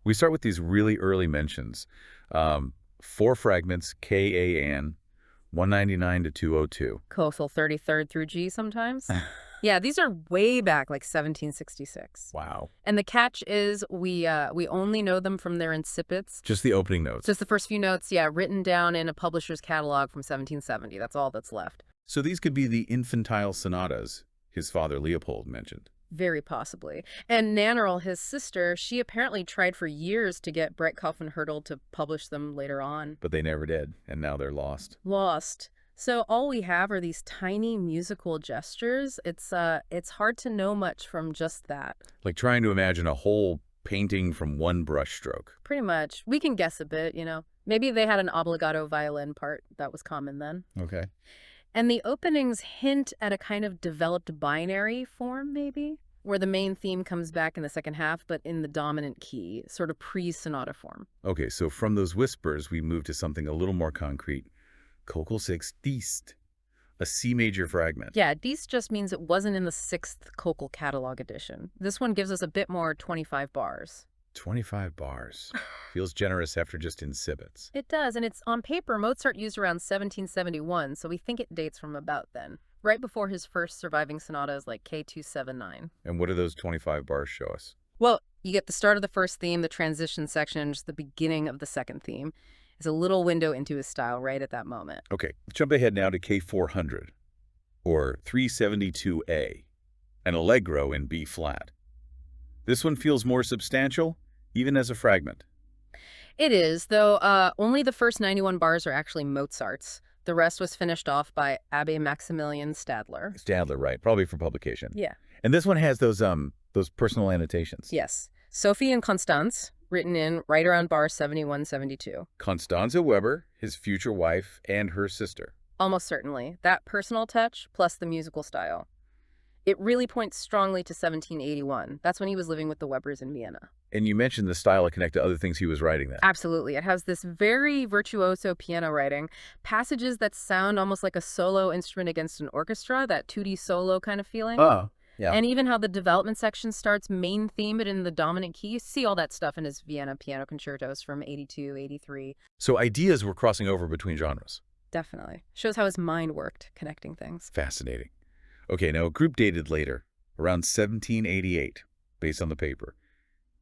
B: We start with these really early mentions. 4 fragments, K.A.N., 199 to 202.
A: Kothel 33rd through G sometimes. Yeah, these are way back, like 1766.
B: Wow.
A: And the catch is we only know them from their incipits.
B: Just the opening notes.
A: Just the first few notes, yeah, written down in a publisher's catalog from 1770. That's all that's left.
B: So these could be the infantile sonatas his father Leopold mentioned.
A: Very possibly. And Nannerl, his sister, she apparently tried for years to get Breitkopf and Hürtel to publish them later on.
B: But they never did, and now they're lost.
A: Lost. So all we have are these tiny musical gestures. It's hard to know much from just that.
B: Like trying to imagine a whole painting from one brushstroke.
A: Pretty much. We can guess a bit, you know. Maybe they had an obligato violin part that was common then.
B: Okay.
A: And the openings hint at a kind of developed binary form, maybe, where the main theme comes back in the second half, but in the dominant key, sort of pre-sonata form.
B: Okay, so from those whispers, we move to something a little more concrete. Cocal 6 Dist, a C major fragment.
A: Yeah, Dist just means it wasn't in the 6th Cocal catalog edition. This one gives us a bit more, 25 bars.
B: 25 bars. Feels generous after just incipits.
A: It does, and it's on paper Mozart used around 1771, so we think it dates from about then, right before his first surviving sonatas like K279.
B: And what do those 25 bars show us?
A: Well, you get the start of the first theme, the transition section, just the beginning of the second theme. It's a little window into his style right at that moment.
B: Okay, jump ahead now to K400, or 372A, an allegro in B flat. This one feels more substantial, even as a fragment.
A: It is, though only the first 91 bars are actually Mozart's. The rest was finished off by Abbe Maximilian Stadler.
B: Stadler, right, probably for publication.
A: Yeah.
B: And this one has those personal annotations.
A: Yes. Sophie and Constance, written in right around bar 71, 72.
B: Constanze Weber, his future wife, and her sister.
A: Almost certainly. That personal touch plus the musical style. It really points strongly to 1781. That's when he was living with the Webers in Vienna.
B: And you mentioned the style connect to other things he was writing then.
A: Absolutely. It has this very virtuoso piano writing, passages that sound almost like a solo instrument against an orchestra, that tutti solo kind of feeling.
B: Oh, yeah.
A: And even how the development section starts main theme but in the dominant key. You see all that stuff in his Vienna piano concertos from 82, 83.
B: So ideas were crossing over between genres.
A: Definitely. Shows how his mind worked, connecting things.
B: Fascinating. Okay, now group dated later, around 1788, based on the paper.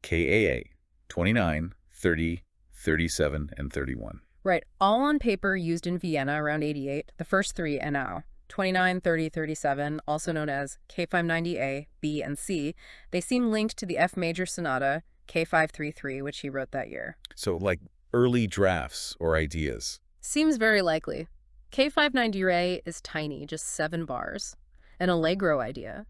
B: KAA, 29, 30, 37, and 31.
A: Right. All on paper used in Vienna around 88. The first three and now. 29, 30, 37, also known as K590A, B, and C. They seem linked to the F major sonata, K533, which he wrote that year.
B: So like early drafts or ideas.
A: Seems very likely. K590A is tiny, just 7 bars. An allegro idea.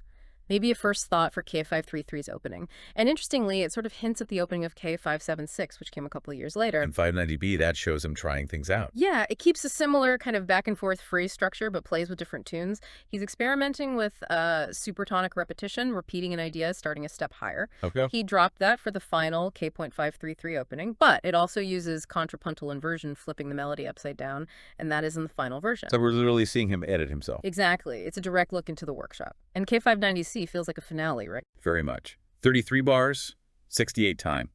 A: Maybe a first thought for K533's opening. And interestingly, it sort of hints at the opening of K576, which came a couple of years later.
B: And 590B, that shows him trying things out.
A: Yeah, it keeps a similar kind of back and forth phrase structure, but plays with different tunes. He's experimenting with supertonic repetition, repeating an idea, starting a step higher.
B: Okay.
A: He dropped that for the final K.533 opening, but it also uses contrapuntal inversion, flipping the melody upside down, and that is in the final version.
B: So we're literally seeing him edit himself.
A: Exactly. It's a direct look into the workshop. And K590C feels like a finale, right?
B: Very much. 33 bars, 68 time.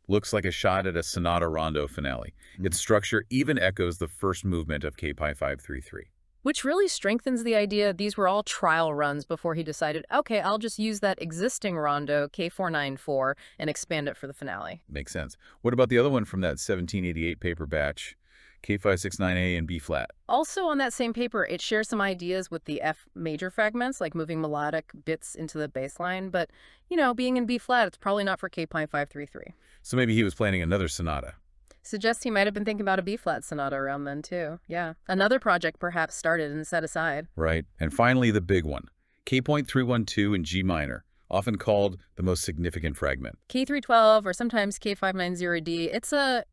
B: Looks like a shot at a sonata rondo finale. Its structure even echoes the first movement of K.533.
A: Which really strengthens the idea these were all trial runs before he decided, okay, I'll just use that existing rondo, K494, and expand it for the finale.
B: Makes sense. What about the other one from that 1788 paper batch? K569A and B flat.
A: Also on that same paper, it shares some ideas with the F major fragments, like moving melodic bits into the bass line. But, you know, being in B flat, it's probably not for K.533.
B: So maybe he was planning another sonata.
A: Suggests he might have been thinking about a B flat sonata around then, too. Yeah. Another project perhaps started and set aside.
B: Right. And finally, the big one. K.312 in G minor, often called the most significant fragment.
A: K312 or sometimes K590D, it's a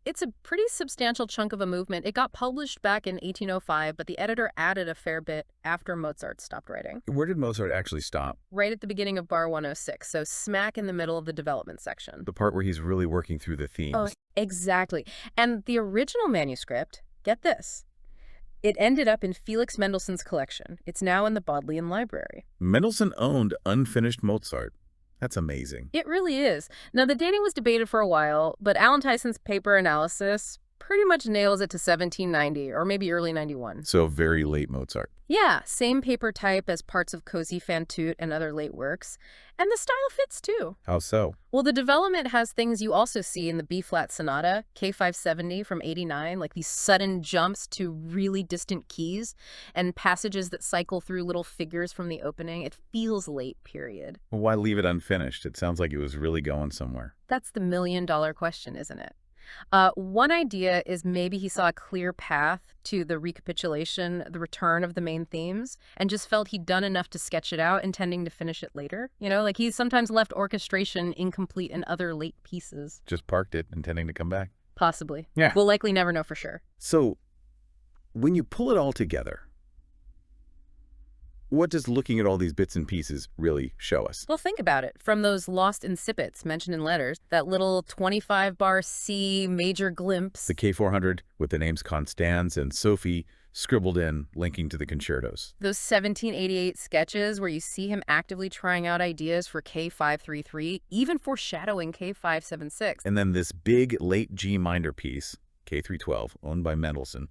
A: pretty substantial chunk of a movement. It got published back in 1805, but the editor added a fair bit after Mozart stopped writing.
B: Where did Mozart actually stop?
A: Right at the beginning of bar 106, so smack in the middle of the development section.
B: The part where he's really working through the themes.
A: Oh, exactly. And the original manuscript, get this, it ended up in Felix Mendelssohn's collection. It's now in the Bodleian Library.
B: Mendelssohn owned unfinished Mozart. That's amazing.
A: It really is. Now, the dating was debated for a while, but Alan Tyson's paper analysis pretty much nails it to 1790 or maybe early 91.
B: So very late Mozart.
A: Yeah, same paper type as parts of Così fan tutte and other late works. And the style fits too.
B: How so?
A: Well, the development has things you also see in the B-flat sonata, K570 from 89, like these sudden jumps to really distant keys and passages that cycle through little figures from the opening. It feels late period.
B: Well, why leave it unfinished? It sounds like it was really going somewhere.
A: That's the million-dollar question, isn't it? One idea is maybe he saw a clear path to the recapitulation, the return of the main themes, and just felt he'd done enough to sketch it out, intending to finish it later. You know, like he sometimes left orchestration incomplete in other late pieces.
B: Just parked it, intending to come back.
A: Possibly.
B: Yeah.
A: We'll likely never know for sure.
B: So, when you pull it all together, what does looking at all these bits and pieces really show us?
A: Well, think about it. From those lost incipits mentioned in letters, that little 25-bar C major glimpse.
B: The K400 with the names Constance and Sophie scribbled in, linking to the concertos.
A: Those 1788 sketches where you see him actively trying out ideas for K533, even foreshadowing K576.
B: And then this big late G minor piece, K312, owned by Mendelssohn,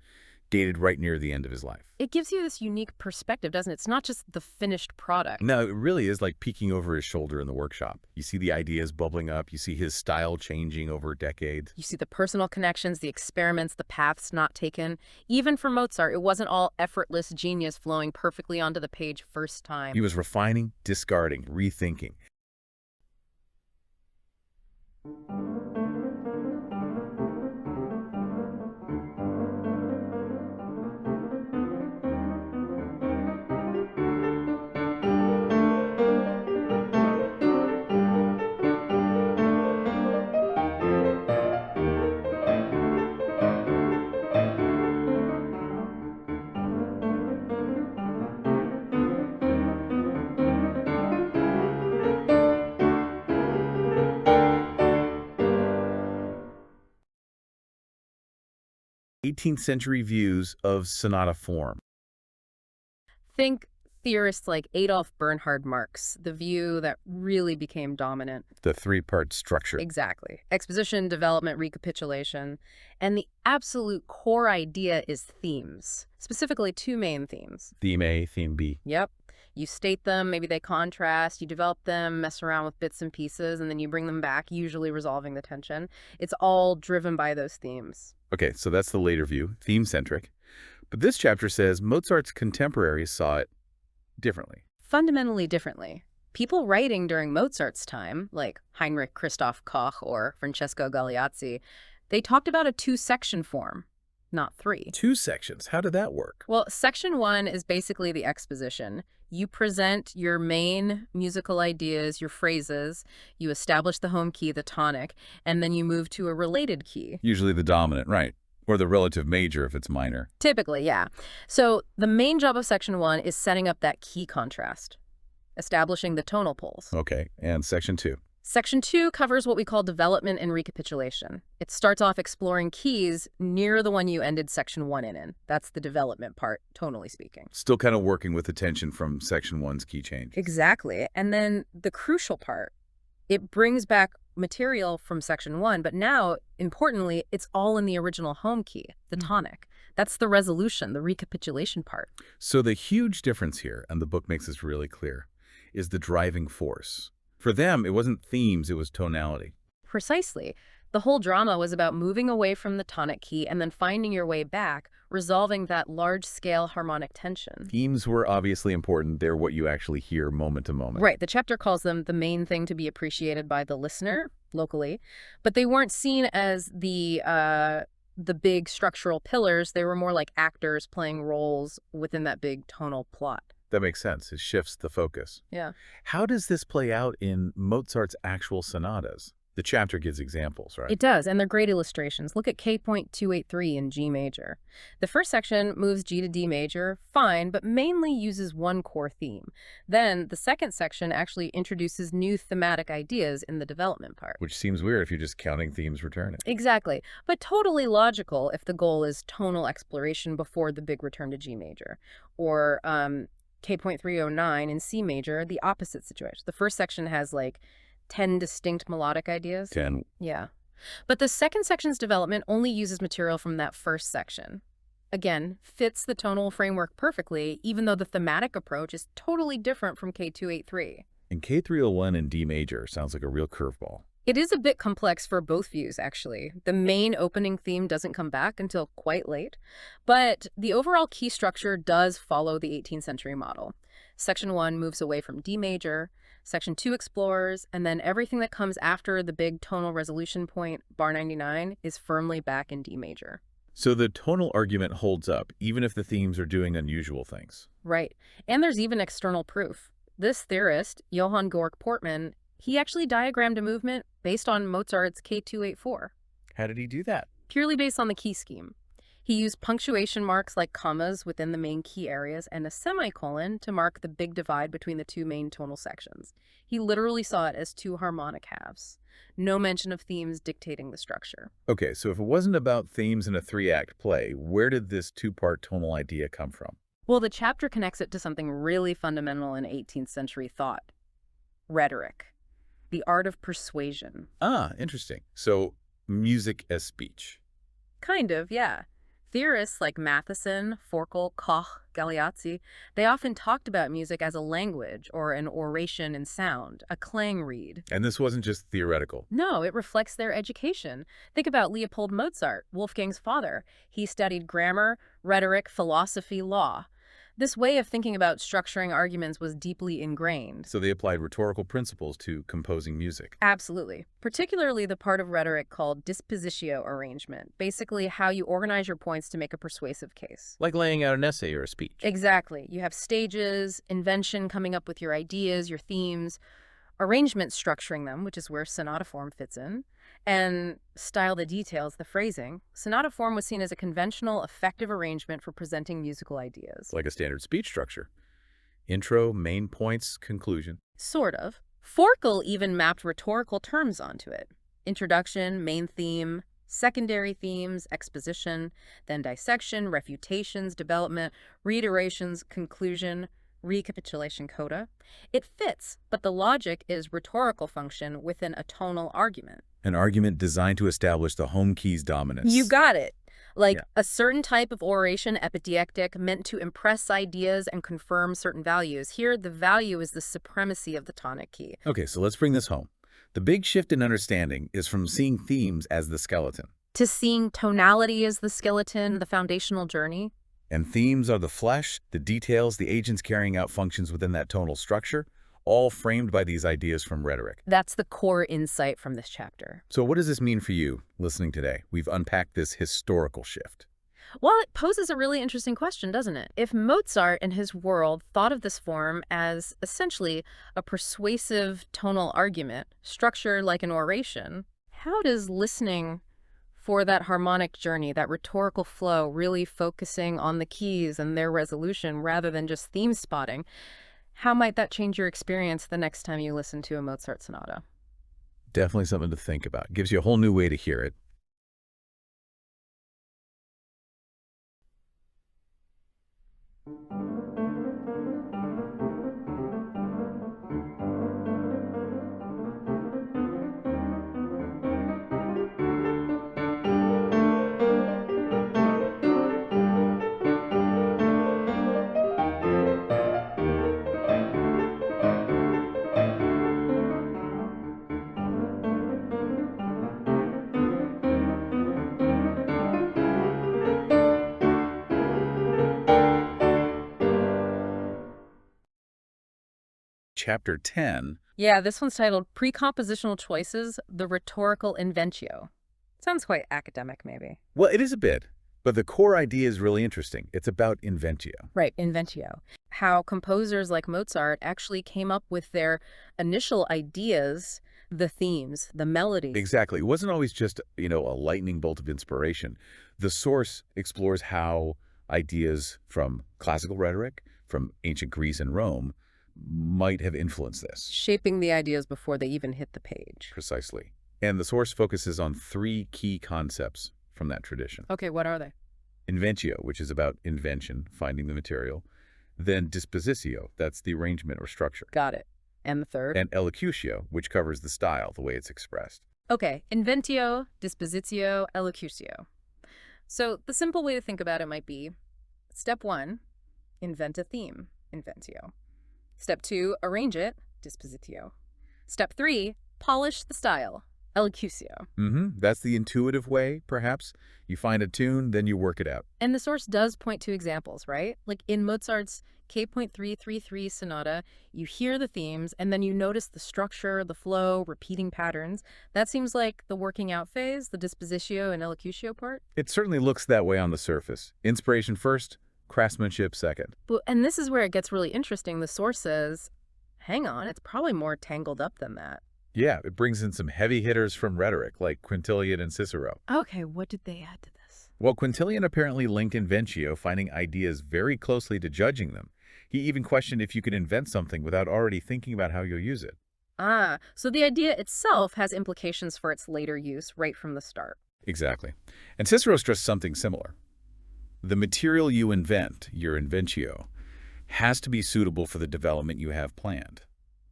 B: dated right near the end of his life.
A: It gives you this unique perspective, doesn't it? It's not just the finished product.
B: No, it really is like peeking over his shoulder in the workshop. You see the ideas bubbling up. You see his style changing over decades.
A: You see the personal connections, the experiments, the paths not taken. Even for Mozart, it wasn't all effortless genius flowing perfectly onto the page first time.
B: He was refining, discarding, rethinking. Eighteenth-century views of sonata form.
A: Think theorists like Adolf Bernhard Marx, the view that really became dominant.
B: The three-part structure.
A: Exactly. Exposition, development, recapitulation. And the absolute core idea is themes, specifically two main themes.
B: Theme A, theme B.
A: Yep. You state them, maybe they contrast, you develop them, mess around with bits and pieces, and then you bring them back, usually resolving the tension. It's all driven by those themes.
B: Okay, so that's the later view, theme-centric. But this chapter says Mozart's contemporaries saw it differently.
A: Fundamentally differently. People writing during Mozart's time, like Heinrich Christoph Koch or Francesco Galeazzi, they talked about a two-section form, not three.
B: Two sections. How did that work?
A: Well, section one is basically the exposition. You present your main musical ideas, your phrases, you establish the home key, the tonic, and then you move to a related key.
B: Usually the dominant, right? Or the relative major if it's minor.
A: Typically, yeah. So the main job of section one is setting up that key contrast, establishing the tonal poles.
B: Okay, and section two.
A: Section 2 covers what we call development and recapitulation. It starts off exploring keys near the one you ended section 1 in. That's the development part, tonally speaking.
B: Still kind of working with the tension from section 1's key change.
A: Exactly. And then the crucial part, it brings back material from section 1, but now, importantly, it's all in the original home key, the tonic. That's the resolution, the recapitulation part.
B: So the huge difference here, and the book makes this really clear, is the driving force. For them, it wasn't themes, it was tonality.
A: Precisely. The whole drama was about moving away from the tonic key and then finding your way back, resolving that large-scale harmonic tension.
B: Themes were obviously important. They're what you actually hear moment to moment.
A: Right. The chapter calls them the main thing to be appreciated by the listener locally, but they weren't seen as the big structural pillars. They were more like actors playing roles within that big tonal plot.
B: That makes sense. It shifts the focus.
A: Yeah.
B: How does this play out in Mozart's actual sonatas? The chapter gives examples, right?
A: It does, and they're great illustrations. Look at K.283 in G major. The first section moves G to D major, fine, but mainly uses one core theme. Then the second section actually introduces new thematic ideas in the development part.
B: Which seems weird if you're just counting themes returning.
A: Exactly, but totally logical if the goal is tonal exploration before the big return to G major. Or K.309 in C major, the opposite situation. The first section has like 10 distinct melodic ideas.
B: 10.
A: Yeah. But the second section's development only uses material from that first section. Again, fits the tonal framework perfectly, even though the thematic approach is totally different from K.283.
B: And K301 in D major sounds like a real curveball.
A: It is a bit complex for both views, actually. The main opening theme doesn't come back until quite late, but the overall key structure does follow the 18th century model. Section 1 moves away from D major, Section 2 explores, and then everything that comes after the big tonal resolution point, bar 99, is firmly back in D major.
B: So the tonal argument holds up, even if the themes are doing unusual things.
A: Right. And there's even external proof. This theorist, Johann Georg Portmann, he actually diagrammed a movement based on Mozart's K284.
B: How did he do that?
A: Purely based on the key scheme. He used punctuation marks like commas within the main key areas and a semicolon to mark the big divide between the two main tonal sections. He literally saw it as two harmonic halves. No mention of themes dictating the structure.
B: Okay, so if it wasn't about themes in a three-act play, where did this two-part tonal idea come from?
A: Well, the chapter connects it to something really fundamental in 18th-century thought. Rhetoric. The art of persuasion.
B: Ah, interesting. So music as speech.
A: Kind of, yeah. Theorists like Matheson, Forkel, Koch, Galeazzi, they often talked about music as a language or an oration in sound, a clang reed.
B: And this wasn't just theoretical.
A: No, it reflects their education. Think about Leopold Mozart, Wolfgang's father. He studied grammar, rhetoric, philosophy, law. This way of thinking about structuring arguments was deeply ingrained.
B: So they applied rhetorical principles to composing music.
A: Absolutely. Particularly the part of rhetoric called dispositio arrangement, basically how you organize your points to make a persuasive case.
B: Like laying out an essay or a speech.
A: Exactly. You have stages, invention coming up with your ideas, your themes, arrangement structuring them, which is where sonata form fits in, and style the details, the phrasing. Sonata form was seen as a conventional, effective arrangement for presenting musical ideas.
B: Like a standard speech structure. Intro, main points, conclusion.
A: Sort of. Forkel even mapped rhetorical terms onto it. Introduction, main theme, secondary themes, exposition, then dissection, refutations, development, reiterations, conclusion, recapitulation, coda. It fits, but the logic is rhetorical function within a tonal argument.
B: An argument designed to establish the home key's dominance.
A: You got it. Like
B: Yeah.
A: a certain type of oration, epideictic, meant to impress ideas and confirm certain values. Here, the value is the supremacy of the tonic key.
B: Okay, so let's bring this home. The big shift in understanding is from seeing themes as the skeleton.
A: To seeing tonality as the skeleton, the foundational journey.
B: And themes are the flesh, the details, the agents carrying out functions within that tonal structure, all framed by these ideas from rhetoric.
A: That's the core insight from this chapter.
B: So what does this mean for you, listening today? We've unpacked this historical shift.
A: Well, it poses a really interesting question, doesn't it? If Mozart and his world thought of this form as essentially a persuasive tonal argument, structured like an oration, how does listening for that harmonic journey, that rhetorical flow, really focusing on the keys and their resolution rather than just theme spotting, how might that change your experience the next time you listen to a Mozart sonata?
B: Definitely something to think about. It gives you a whole new way to hear it. Chapter 10.
A: Yeah, this one's titled Pre-compositional Choices, the Rhetorical Inventio. Sounds quite academic, maybe.
B: Well, it is a bit, but the core idea is really interesting. It's about inventio.
A: Right, inventio. How composers like Mozart actually came up with their initial ideas, the themes, the melodies.
B: Exactly. It wasn't always just, a lightning bolt of inspiration. The source explores how ideas from classical rhetoric, from ancient Greece and Rome, might have influenced this.
A: Shaping the ideas before they even hit the page.
B: Precisely. And the source focuses on three key concepts from that tradition.
A: Okay, what are they?
B: Inventio, which is about invention, finding the material. Then dispositio, that's the arrangement or structure.
A: Got it. And the third?
B: And elocutio, which covers the style, the way it's expressed.
A: Okay, inventio, dispositio, elocutio. So the simple way to think about it might be, step 1, invent a theme, inventio. Step 2, arrange it, dispositio. Step 3, polish the style, Elocutio.
B: That's the intuitive way, perhaps. You find a tune, then you work it out.
A: And the source does point to examples, right? Like in Mozart's K.333 sonata, you hear the themes, and then you notice the structure, the flow, repeating patterns. That seems like the working out phase, the dispositio and elocutio part.
B: It certainly looks that way on the surface. Inspiration first, craftsmanship second.
A: And this is where it gets really interesting. The source says, hang on, it's probably more tangled up than that.
B: Yeah, it brings in some heavy hitters from rhetoric, like Quintilian and Cicero.
A: Okay, what did they add to this?
B: Well, Quintilian apparently linked inventio, finding ideas very closely to judging them. He even questioned if you could invent something without already thinking about how you'll use it.
A: Ah, so the idea itself has implications for its later use right from the start.
B: Exactly. And Cicero stressed something similar. The material you invent, your inventio, has to be suitable for the development you have planned.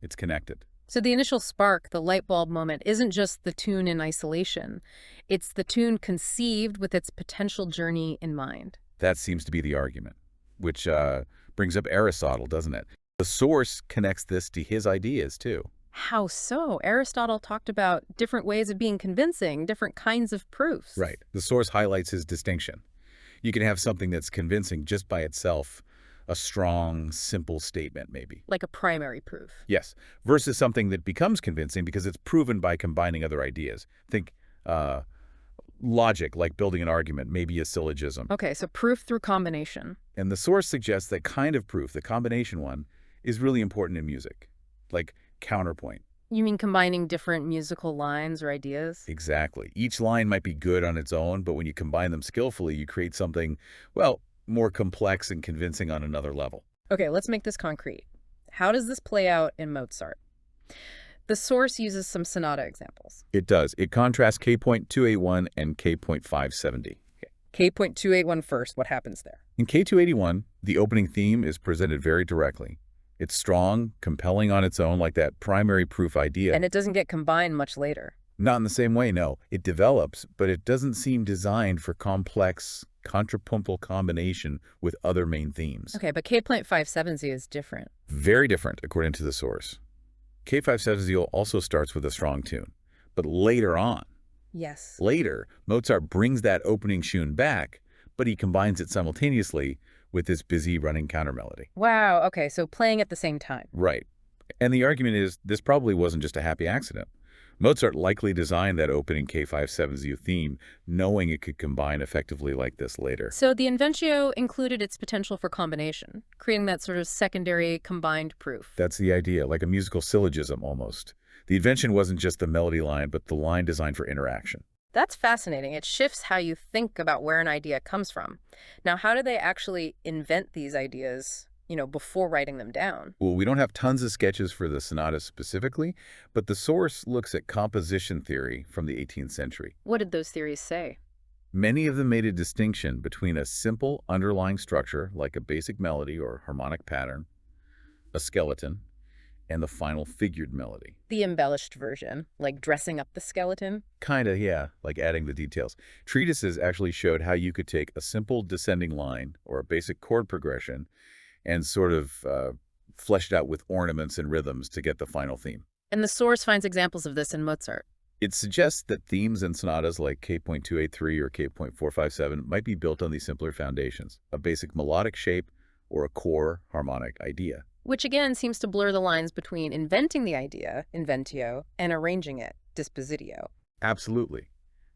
B: It's connected.
A: So the initial spark, the light bulb moment, isn't just the tune in isolation. It's the tune conceived with its potential journey in mind.
B: That seems to be the argument, which brings up Aristotle, doesn't it? The source connects this to his ideas, too.
A: How so? Aristotle talked about different ways of being convincing, different kinds of proofs.
B: Right. The source highlights his distinction. You can have something that's convincing just by itself, a strong, simple statement, maybe.
A: Like a primary proof.
B: Yes, versus something that becomes convincing because it's proven by combining other ideas. Think logic, like building an argument, maybe a syllogism.
A: Okay, so proof through combination.
B: And the source suggests that kind of proof, the combination one, is really important in music, like counterpoint.
A: You mean combining different musical lines or ideas?
B: Exactly. Each line might be good on its own, but when you combine them skillfully, you create something, well, more complex and convincing on another level.
A: Okay, let's make this concrete. How does this play out in Mozart? The source uses some sonata examples.
B: It does. It contrasts K.281 and K.570.
A: K.281 first. What happens there?
B: In K.281, the opening theme is presented very directly. It's strong, compelling on its own, like that primary proof idea.
A: And it doesn't get combined much later.
B: Not in the same way, no. It develops, but it doesn't seem designed for complex, contrapuntal combination with other main themes.
A: Okay, but K.570 is different.
B: Very different, according to the source. K.570 also starts with a strong tune, but later on.
A: Yes.
B: Later, Mozart brings that opening tune back, but he combines it simultaneously with this busy running countermelody.
A: Wow, okay, so playing at the same time.
B: Right. And the argument is this probably wasn't just a happy accident. Mozart likely designed that opening K.570 theme, knowing it could combine effectively like this later.
A: So the inventio included its potential for combination, creating that sort of secondary combined proof.
B: That's the idea, like a musical syllogism almost. The invention wasn't just the melody line, but the line designed for interaction.
A: That's fascinating. It shifts how you think about where an idea comes from. Now, how do they actually invent these ideas, before writing them down?
B: Well, we don't have tons of sketches for the sonatas specifically, but the source looks at composition theory from the 18th century.
A: What did those theories say?
B: Many of them made a distinction between a simple underlying structure, like a basic melody or harmonic pattern, a skeleton, and the final figured melody.
A: The embellished version, like dressing up the skeleton?
B: Kinda, yeah, like adding the details. Treatises actually showed how you could take a simple descending line or a basic chord progression and sort of flesh it out with ornaments and rhythms to get the final theme.
A: And the source finds examples of this in Mozart.
B: It suggests that themes in sonatas like K.283 or K.457 might be built on these simpler foundations, a basic melodic shape or a core harmonic idea.
A: Which again seems to blur the lines between inventing the idea, inventio, and arranging it, dispositio.
B: Absolutely.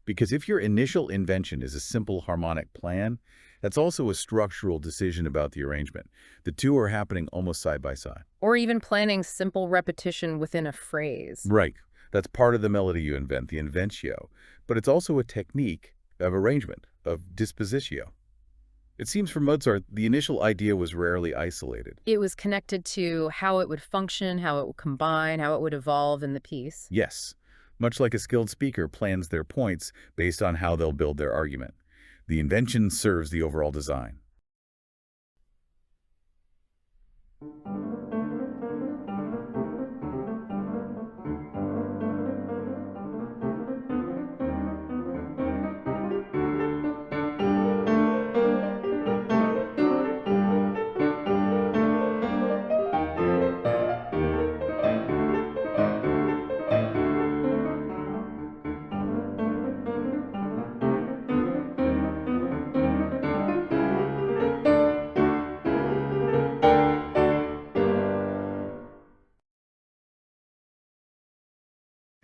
B: Because if your initial invention is a simple harmonic plan, that's also a structural decision about the arrangement. The two are happening almost side by side.
A: Or even planning simple repetition within a phrase.
B: Right. That's part of the melody you invent, the inventio. But it's also a technique of arrangement, of dispositio. It seems for Mozart, the initial idea was rarely isolated.
A: It was connected to how it would function, how it would combine, how it would evolve in the piece.
B: Yes. Much like a skilled speaker plans their points based on how they'll build their argument. The invention serves the overall design.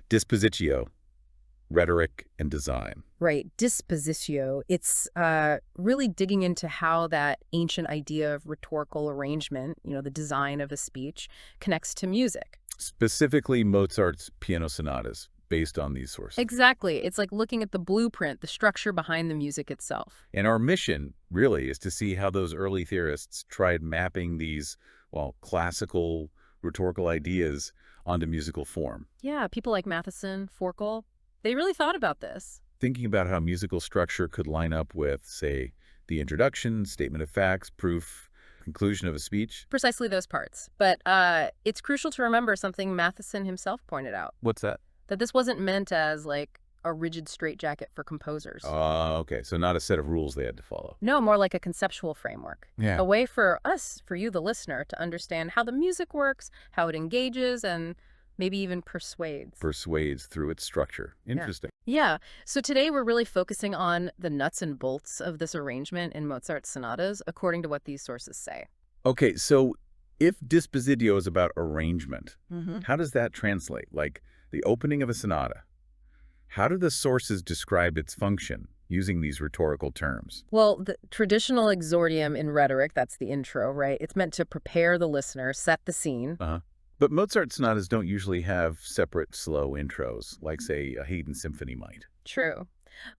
B: Dispositio, rhetoric and design.
A: Right, Dispositio. It's really digging into how that ancient idea of rhetorical arrangement, the design of a speech, connects to music.
B: Specifically Mozart's piano sonatas, based on these sources.
A: Exactly. It's like looking at the blueprint, the structure behind the music itself.
B: And our mission, really, is to see how those early theorists tried mapping these, well, classical rhetorical ideas onto musical form.
A: Yeah, people like Matheson, Forkel, they really thought about this.
B: Thinking about how musical structure could line up with, say, the introduction, statement of facts, proof, conclusion of a speech.
A: Precisely those parts. But it's crucial to remember something Matheson himself pointed out.
B: What's that?
A: That this wasn't meant as, like, a rigid straitjacket for composers.
B: Oh, okay. So not a set of rules they had to follow.
A: No, more like a conceptual framework.
B: Yeah.
A: A way for us, for you, the listener, to understand how the music works, how it engages, and maybe even persuades.
B: Persuades through its structure. Interesting.
A: Yeah. So today we're really focusing on the nuts and bolts of this arrangement in Mozart's sonatas, according to what these sources say.
B: Okay, so if Dispositio is about arrangement, how does that translate? Like the opening of a sonata. How do the sources describe its function using these rhetorical terms?
A: Well, the traditional exordium in rhetoric, that's the intro, right? It's meant to prepare the listener, set the scene.
B: But Mozart sonatas don't usually have separate slow intros, like, say, a Haydn symphony might.
A: True.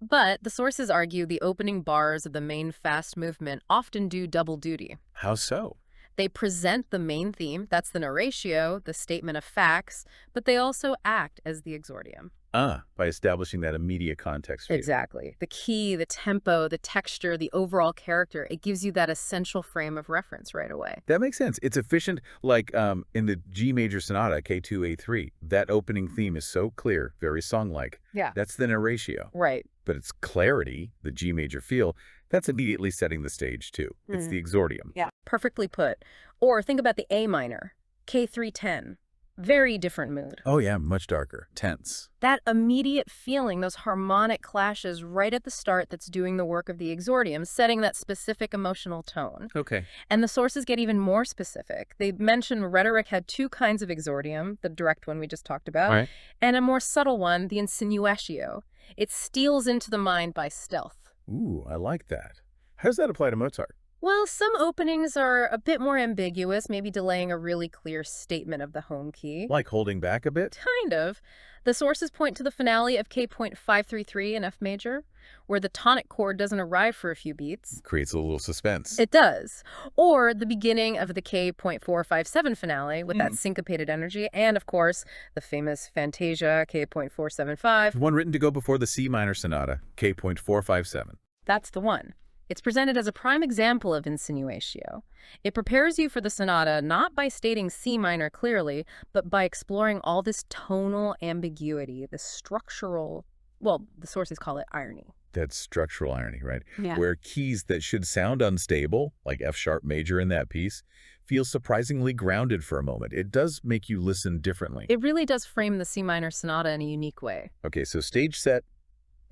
A: But the sources argue the opening bars of the main fast movement often do double duty.
B: How so?
A: They present the main theme, that's the narratio, the statement of facts, but they also act as the exordium.
B: By establishing that immediate context for you.
A: Exactly. The key, the tempo, the texture, the overall character, it gives you that essential frame of reference right away.
B: That makes sense. It's efficient, like in the G major sonata, K2, A3. That opening theme is so clear, very song-like.
A: Yeah.
B: That's the narratio.
A: Right.
B: But its clarity, the G major feel, that's immediately setting the stage, too. It's the exordium.
A: Yeah. Perfectly put. Or think about the A minor, K3-10. Very different mood.
B: Oh, yeah, much darker. Tense.
A: That immediate feeling, those harmonic clashes right at the start that's doing the work of the exordium, setting that specific emotional tone.
B: Okay.
A: And the sources get even more specific. They mention rhetoric had two kinds of exordium, the direct one we just talked about,
B: Right.
A: and a more subtle one, the insinuatio. It steals into the mind by stealth.
B: Ooh, I like that. How does that apply to Mozart?
A: Well, some openings are a bit more ambiguous, maybe delaying a really clear statement of the home key.
B: Like holding back a bit?
A: Kind of. The sources point to the finale of K.533 in F major, where the tonic chord doesn't arrive for a few beats.
B: Creates a little suspense.
A: It does. Or the beginning of the K.457 finale with that syncopated energy, and of course, the famous Fantasia, K.475.
B: One written to go before the C minor sonata, K.457.
A: That's the one. It's presented as a prime example of insinuatio. It prepares you for the sonata not by stating C minor clearly, but by exploring all this tonal ambiguity, the structural, well, the sources call it irony.
B: That's structural irony, right?
A: Yeah.
B: Where keys that should sound unstable, like F sharp major in that piece, feel surprisingly grounded for a moment. It does make you listen differently.
A: It really does frame the C minor sonata in a unique way.
B: Okay, so stage set.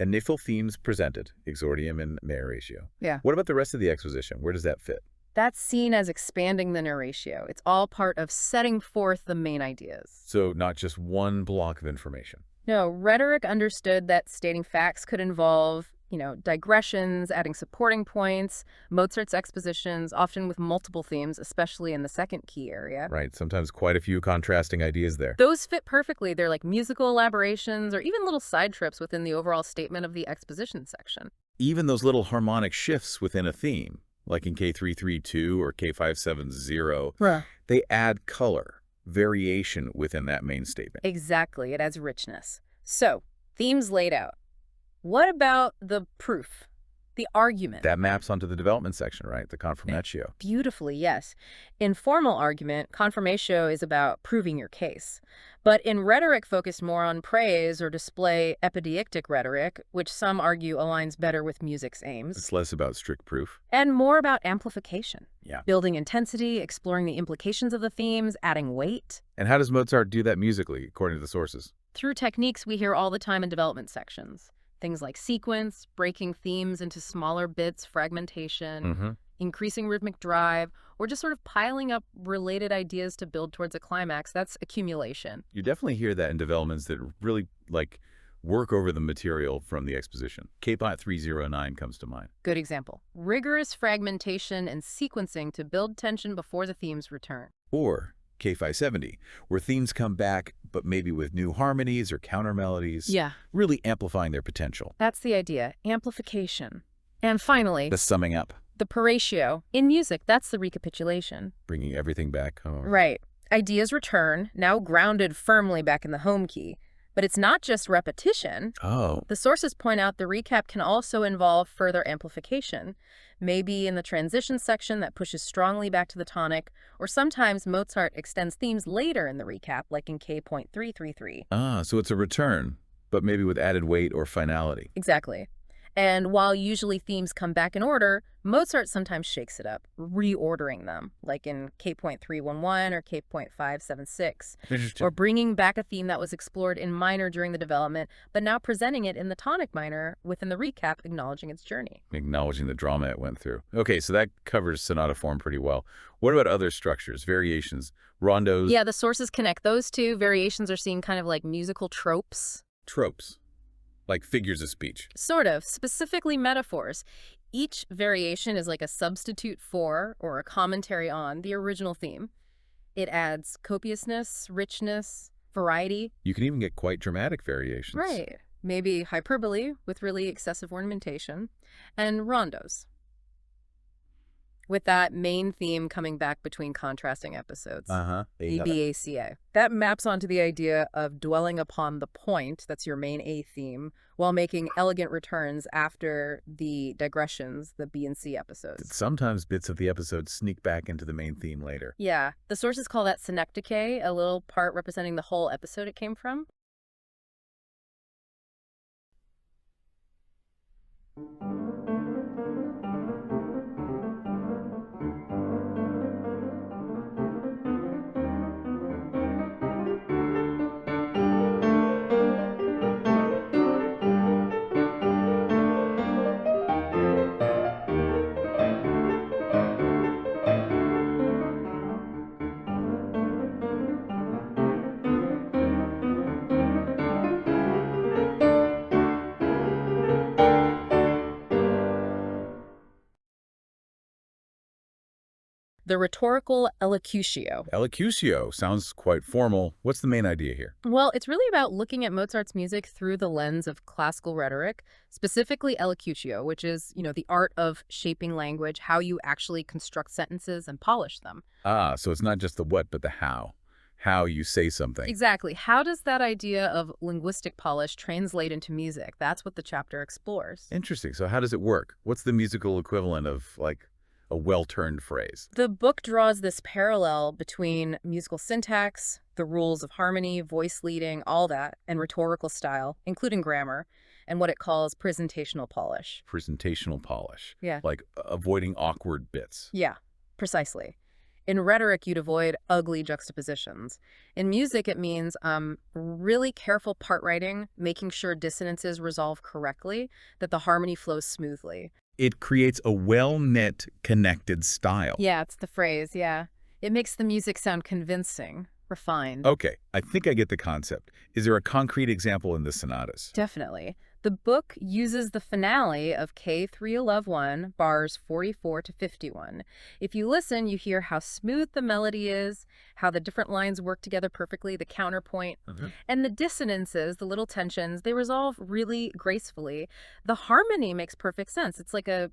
B: Initial themes presented, exordium and narratio.
A: Yeah.
B: What about the rest of the exposition? Where does that fit?
A: That's seen as expanding the narratio. It's all part of setting forth the main ideas.
B: So not just one block of information.
A: No, rhetoric understood that stating facts could involve, digressions, adding supporting points, Mozart's expositions, often with multiple themes, especially in the second key area.
B: Right, sometimes quite a few contrasting ideas there.
A: Those fit perfectly. They're like musical elaborations or even little side trips within the overall statement of the exposition section.
B: Even those little harmonic shifts within a theme, like in K332 or K570, they add color, variation within that main statement.
A: Exactly. It adds richness. So, themes laid out. What about the proof, the argument?
B: That maps onto the development section, right? The confirmatio.
A: Beautifully, yes. In formal argument, confirmatio is about proving your case. But in rhetoric focused more on praise or display epideictic rhetoric, which some argue aligns better with music's aims.
B: It's less about strict proof.
A: And more about amplification.
B: Yeah.
A: Building intensity, exploring the implications of the themes, adding weight.
B: And how does Mozart do that musically, according to the sources?
A: Through techniques we hear all the time in development sections. Things like sequence, breaking themes into smaller bits, fragmentation. increasing rhythmic drive, or just sort of piling up related ideas to build towards a climax. That's accumulation.
B: You definitely hear that in developments that really, work over the material from the exposition. K-Pot 309 comes to mind.
A: Good example. Rigorous fragmentation and sequencing to build tension before the themes return.
B: Or K570, where themes come back, but maybe with new harmonies or counter melodies.
A: Yeah.
B: Really amplifying their potential.
A: That's the idea. Amplification. And finally,
B: The summing up.
A: the paratio. In music, that's the recapitulation.
B: Bringing everything back home.
A: Right. Ideas return, now grounded firmly back in the home key. But it's not just repetition.
B: Oh.
A: The sources point out the recap can also involve further amplification, maybe in the transition section that pushes strongly back to the tonic, or sometimes Mozart extends themes later in the recap, like in K.333.
B: Ah, so it's a return, but maybe with added weight or finality.
A: Exactly. And while usually themes come back in order, Mozart sometimes shakes it up, reordering them, like in K.311 or K.576.
B: Interesting.
A: Or bringing back a theme that was explored in minor during the development, but now presenting it in the tonic minor within the recap, acknowledging its journey.
B: Acknowledging the drama it went through. Okay, so that covers sonata form pretty well. What about other structures, variations, rondos?
A: Yeah, the sources connect those two. Variations are seen kind of like musical tropes.
B: Tropes, like figures of speech.
A: Sort of, specifically metaphors. Each variation is like a substitute for or a commentary on the original theme. It adds copiousness, richness, variety.
B: You can even get quite dramatic variations.
A: Right. Maybe hyperbole with really excessive ornamentation. And rondos, with that main theme coming back between contrasting episodes. ABACA. That maps onto the idea of dwelling upon the point, that's your main A theme, while making elegant returns after the digressions, the B and C episodes.
B: Sometimes bits of the episode sneak back into the main theme later.
A: Yeah. The sources call that synecdoche, a little part representing the whole episode it came from. The rhetorical elocutio.
B: Elocutio sounds quite formal. What's the main idea here?
A: Well, it's really about looking at Mozart's music through the lens of classical rhetoric, specifically elocutio, which is, the art of shaping language, how you actually construct sentences and polish them.
B: Ah, so it's not just the what, but the how. How you say something.
A: Exactly. How does that idea of linguistic polish translate into music? That's what the chapter explores.
B: Interesting. So how does it work? What's the musical equivalent of, a well-turned phrase?
A: The book draws this parallel between musical syntax, the rules of harmony, voice leading, all that, and rhetorical style, including grammar, and what it calls presentational polish.
B: Presentational polish.
A: Yeah.
B: Like avoiding awkward bits.
A: Yeah, precisely. In rhetoric, you'd avoid ugly juxtapositions. In music, it means really careful part writing, making sure dissonances resolve correctly, that the harmony flows smoothly.
B: It creates a well-knit, connected style.
A: Yeah, it's the phrase, yeah. It makes the music sound convincing, refined.
B: Okay, I think I get the concept. Is there a concrete example in the sonatas?
A: Definitely. The book uses the finale of K311, bars 44 to 51. If you listen, you hear how smooth the melody is, how the different lines work together perfectly, the counterpoint, and the dissonances, the little tensions, they resolve really gracefully. The harmony makes perfect sense. It's like a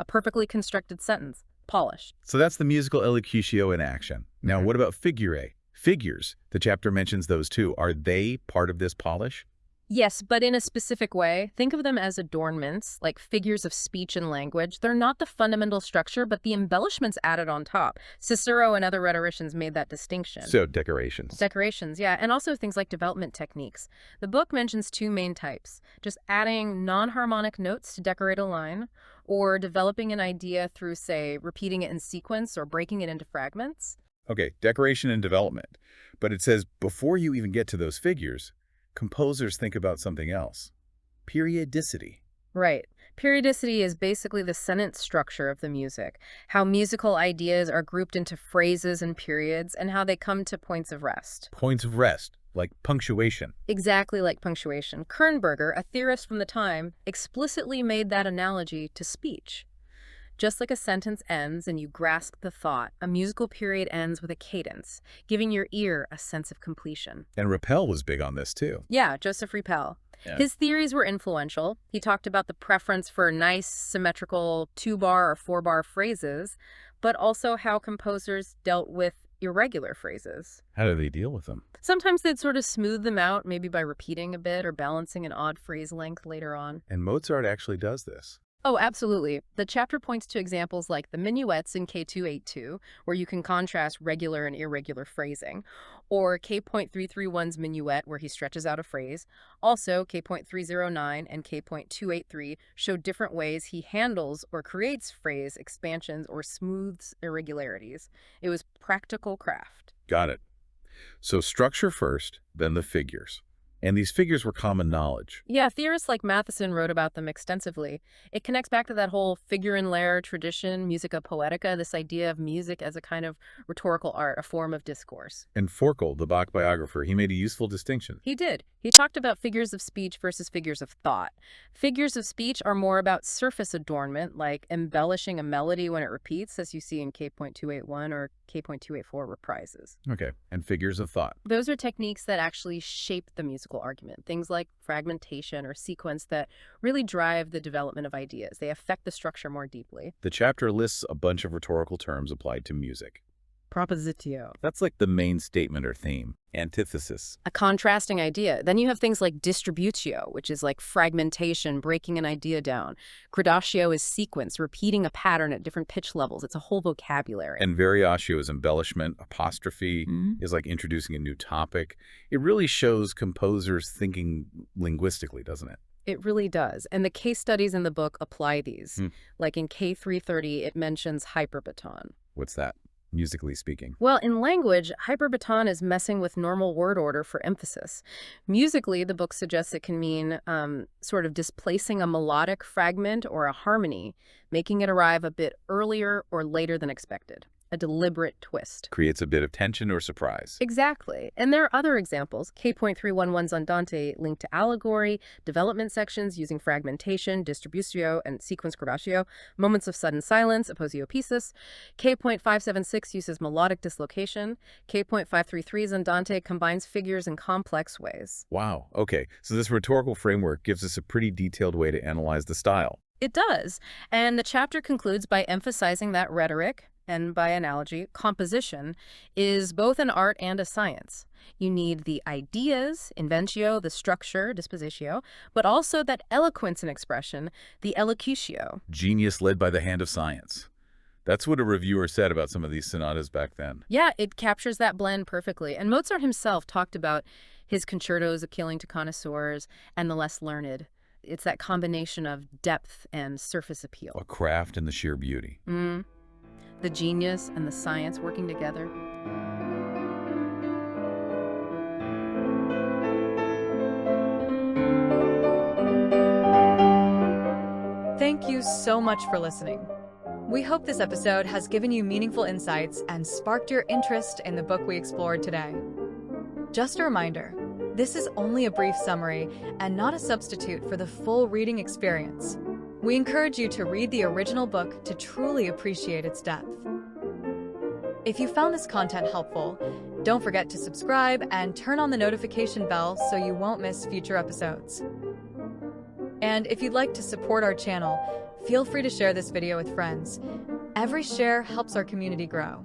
A: perfectly constructed sentence, polished.
B: So that's the musical elocutio in action. Now, what about figurae? Figures, the chapter mentions those too. Are they part of this polish?
A: Yes, but in a specific way. Think of them as adornments, like figures of speech and language. They're not the fundamental structure, but the embellishments added on top. Cicero and other rhetoricians made that distinction.
B: So decorations.
A: Decorations, yeah, and also things like development techniques. The book mentions two main types, just adding non-harmonic notes to decorate a line, or developing an idea through, say, repeating it in sequence or breaking it into fragments.
B: Okay, decoration and development. But it says before you even get to those figures, composers think about something else. Periodicity.
A: Right. Periodicity is basically the sentence structure of the music, how musical ideas are grouped into phrases and periods, and how they come to points of rest.
B: Points of rest, like punctuation.
A: Exactly like punctuation. Kernberger, a theorist from the time, explicitly made that analogy to speech. Just like a sentence ends and you grasp the thought, a musical period ends with a cadence, giving your ear a sense of completion.
B: And Rappel was big on this, too.
A: Yeah, Joseph Rappel.
B: Yeah.
A: His theories were influential. He talked about the preference for nice, symmetrical 2-bar or 4-bar phrases, but also how composers dealt with irregular phrases.
B: How do they deal with them?
A: Sometimes they'd sort of smooth them out, maybe by repeating a bit or balancing an odd phrase length later on.
B: And Mozart actually does this.
A: Oh, absolutely. The chapter points to examples like the minuets in K282, where you can contrast regular and irregular phrasing, or K.331's minuet, where he stretches out a phrase. Also, K.309 and K.283 show different ways he handles or creates phrase expansions or smooths irregularities. It was practical craft.
B: Got it. So structure first, then the figures. And these figures were common knowledge.
A: Yeah, theorists like Matheson wrote about them extensively. It connects back to that whole figure and layer tradition, musica poetica, this idea of music as a kind of rhetorical art, a form of discourse.
B: And Forkel, the Bach biographer, he made a useful distinction.
A: He did. He talked about figures of speech versus figures of thought. Figures of speech are more about surface adornment, like embellishing a melody when it repeats, as you see in K.281 or K.284 reprises.
B: Okay. And figures of thought.
A: Those are techniques that actually shape the musical argument, things like fragmentation or sequence that really drive the development of ideas. They affect the structure more deeply.
B: The chapter lists a bunch of rhetorical terms applied to music.
A: Propositio.
B: That's like the main statement or theme. Antithesis.
A: A contrasting idea. Then you have things like distributio, which is like fragmentation, breaking an idea down. Gradatio is sequence, repeating a pattern at different pitch levels. It's a whole vocabulary.
B: And variatio is embellishment. Apostrophe is like introducing a new topic. It really shows composers thinking linguistically, doesn't it?
A: It really does. And the case studies in the book apply these. Like in K330, it mentions hyperbaton.
B: What's that? Musically speaking.
A: Well, in language, hyperbaton is messing with normal word order for emphasis. Musically, the book suggests it can mean sort of displacing a melodic fragment or a harmony, making it arrive a bit earlier or later than expected. A deliberate twist.
B: Creates a bit of tension or surprise.
A: Exactly. And there are other examples. K.311's Andante linked to allegory, development sections using fragmentation, distributio, and sequence gradatio, moments of sudden silence, aposiopesis. K.576 uses melodic dislocation. K.533's Andante combines figures in complex ways.
B: Wow. Okay. So this rhetorical framework gives us a pretty detailed way to analyze the style.
A: It does. And the chapter concludes by emphasizing that rhetoric, and by analogy, composition, is both an art and a science. You need the ideas, inventio, the structure, dispositio, but also that eloquence in expression, the elocutio.
B: Genius led by the hand of science. That's what a reviewer said about some of these sonatas back then.
A: Yeah, it captures that blend perfectly. And Mozart himself talked about his concertos appealing to connoisseurs and the less learned. It's that combination of depth and surface appeal.
B: A craft and the sheer beauty.
A: The genius and the science working together.
C: Thank you so much for listening. We hope this episode has given you meaningful insights and sparked your interest in the book we explored today. Just a reminder, this is only a brief summary and not a substitute for the full reading experience. We encourage you to read the original book to truly appreciate its depth. If you found this content helpful, don't forget to subscribe and turn on the notification bell so you won't miss future episodes. And if you'd like to support our channel, feel free to share this video with friends. Every share helps our community grow.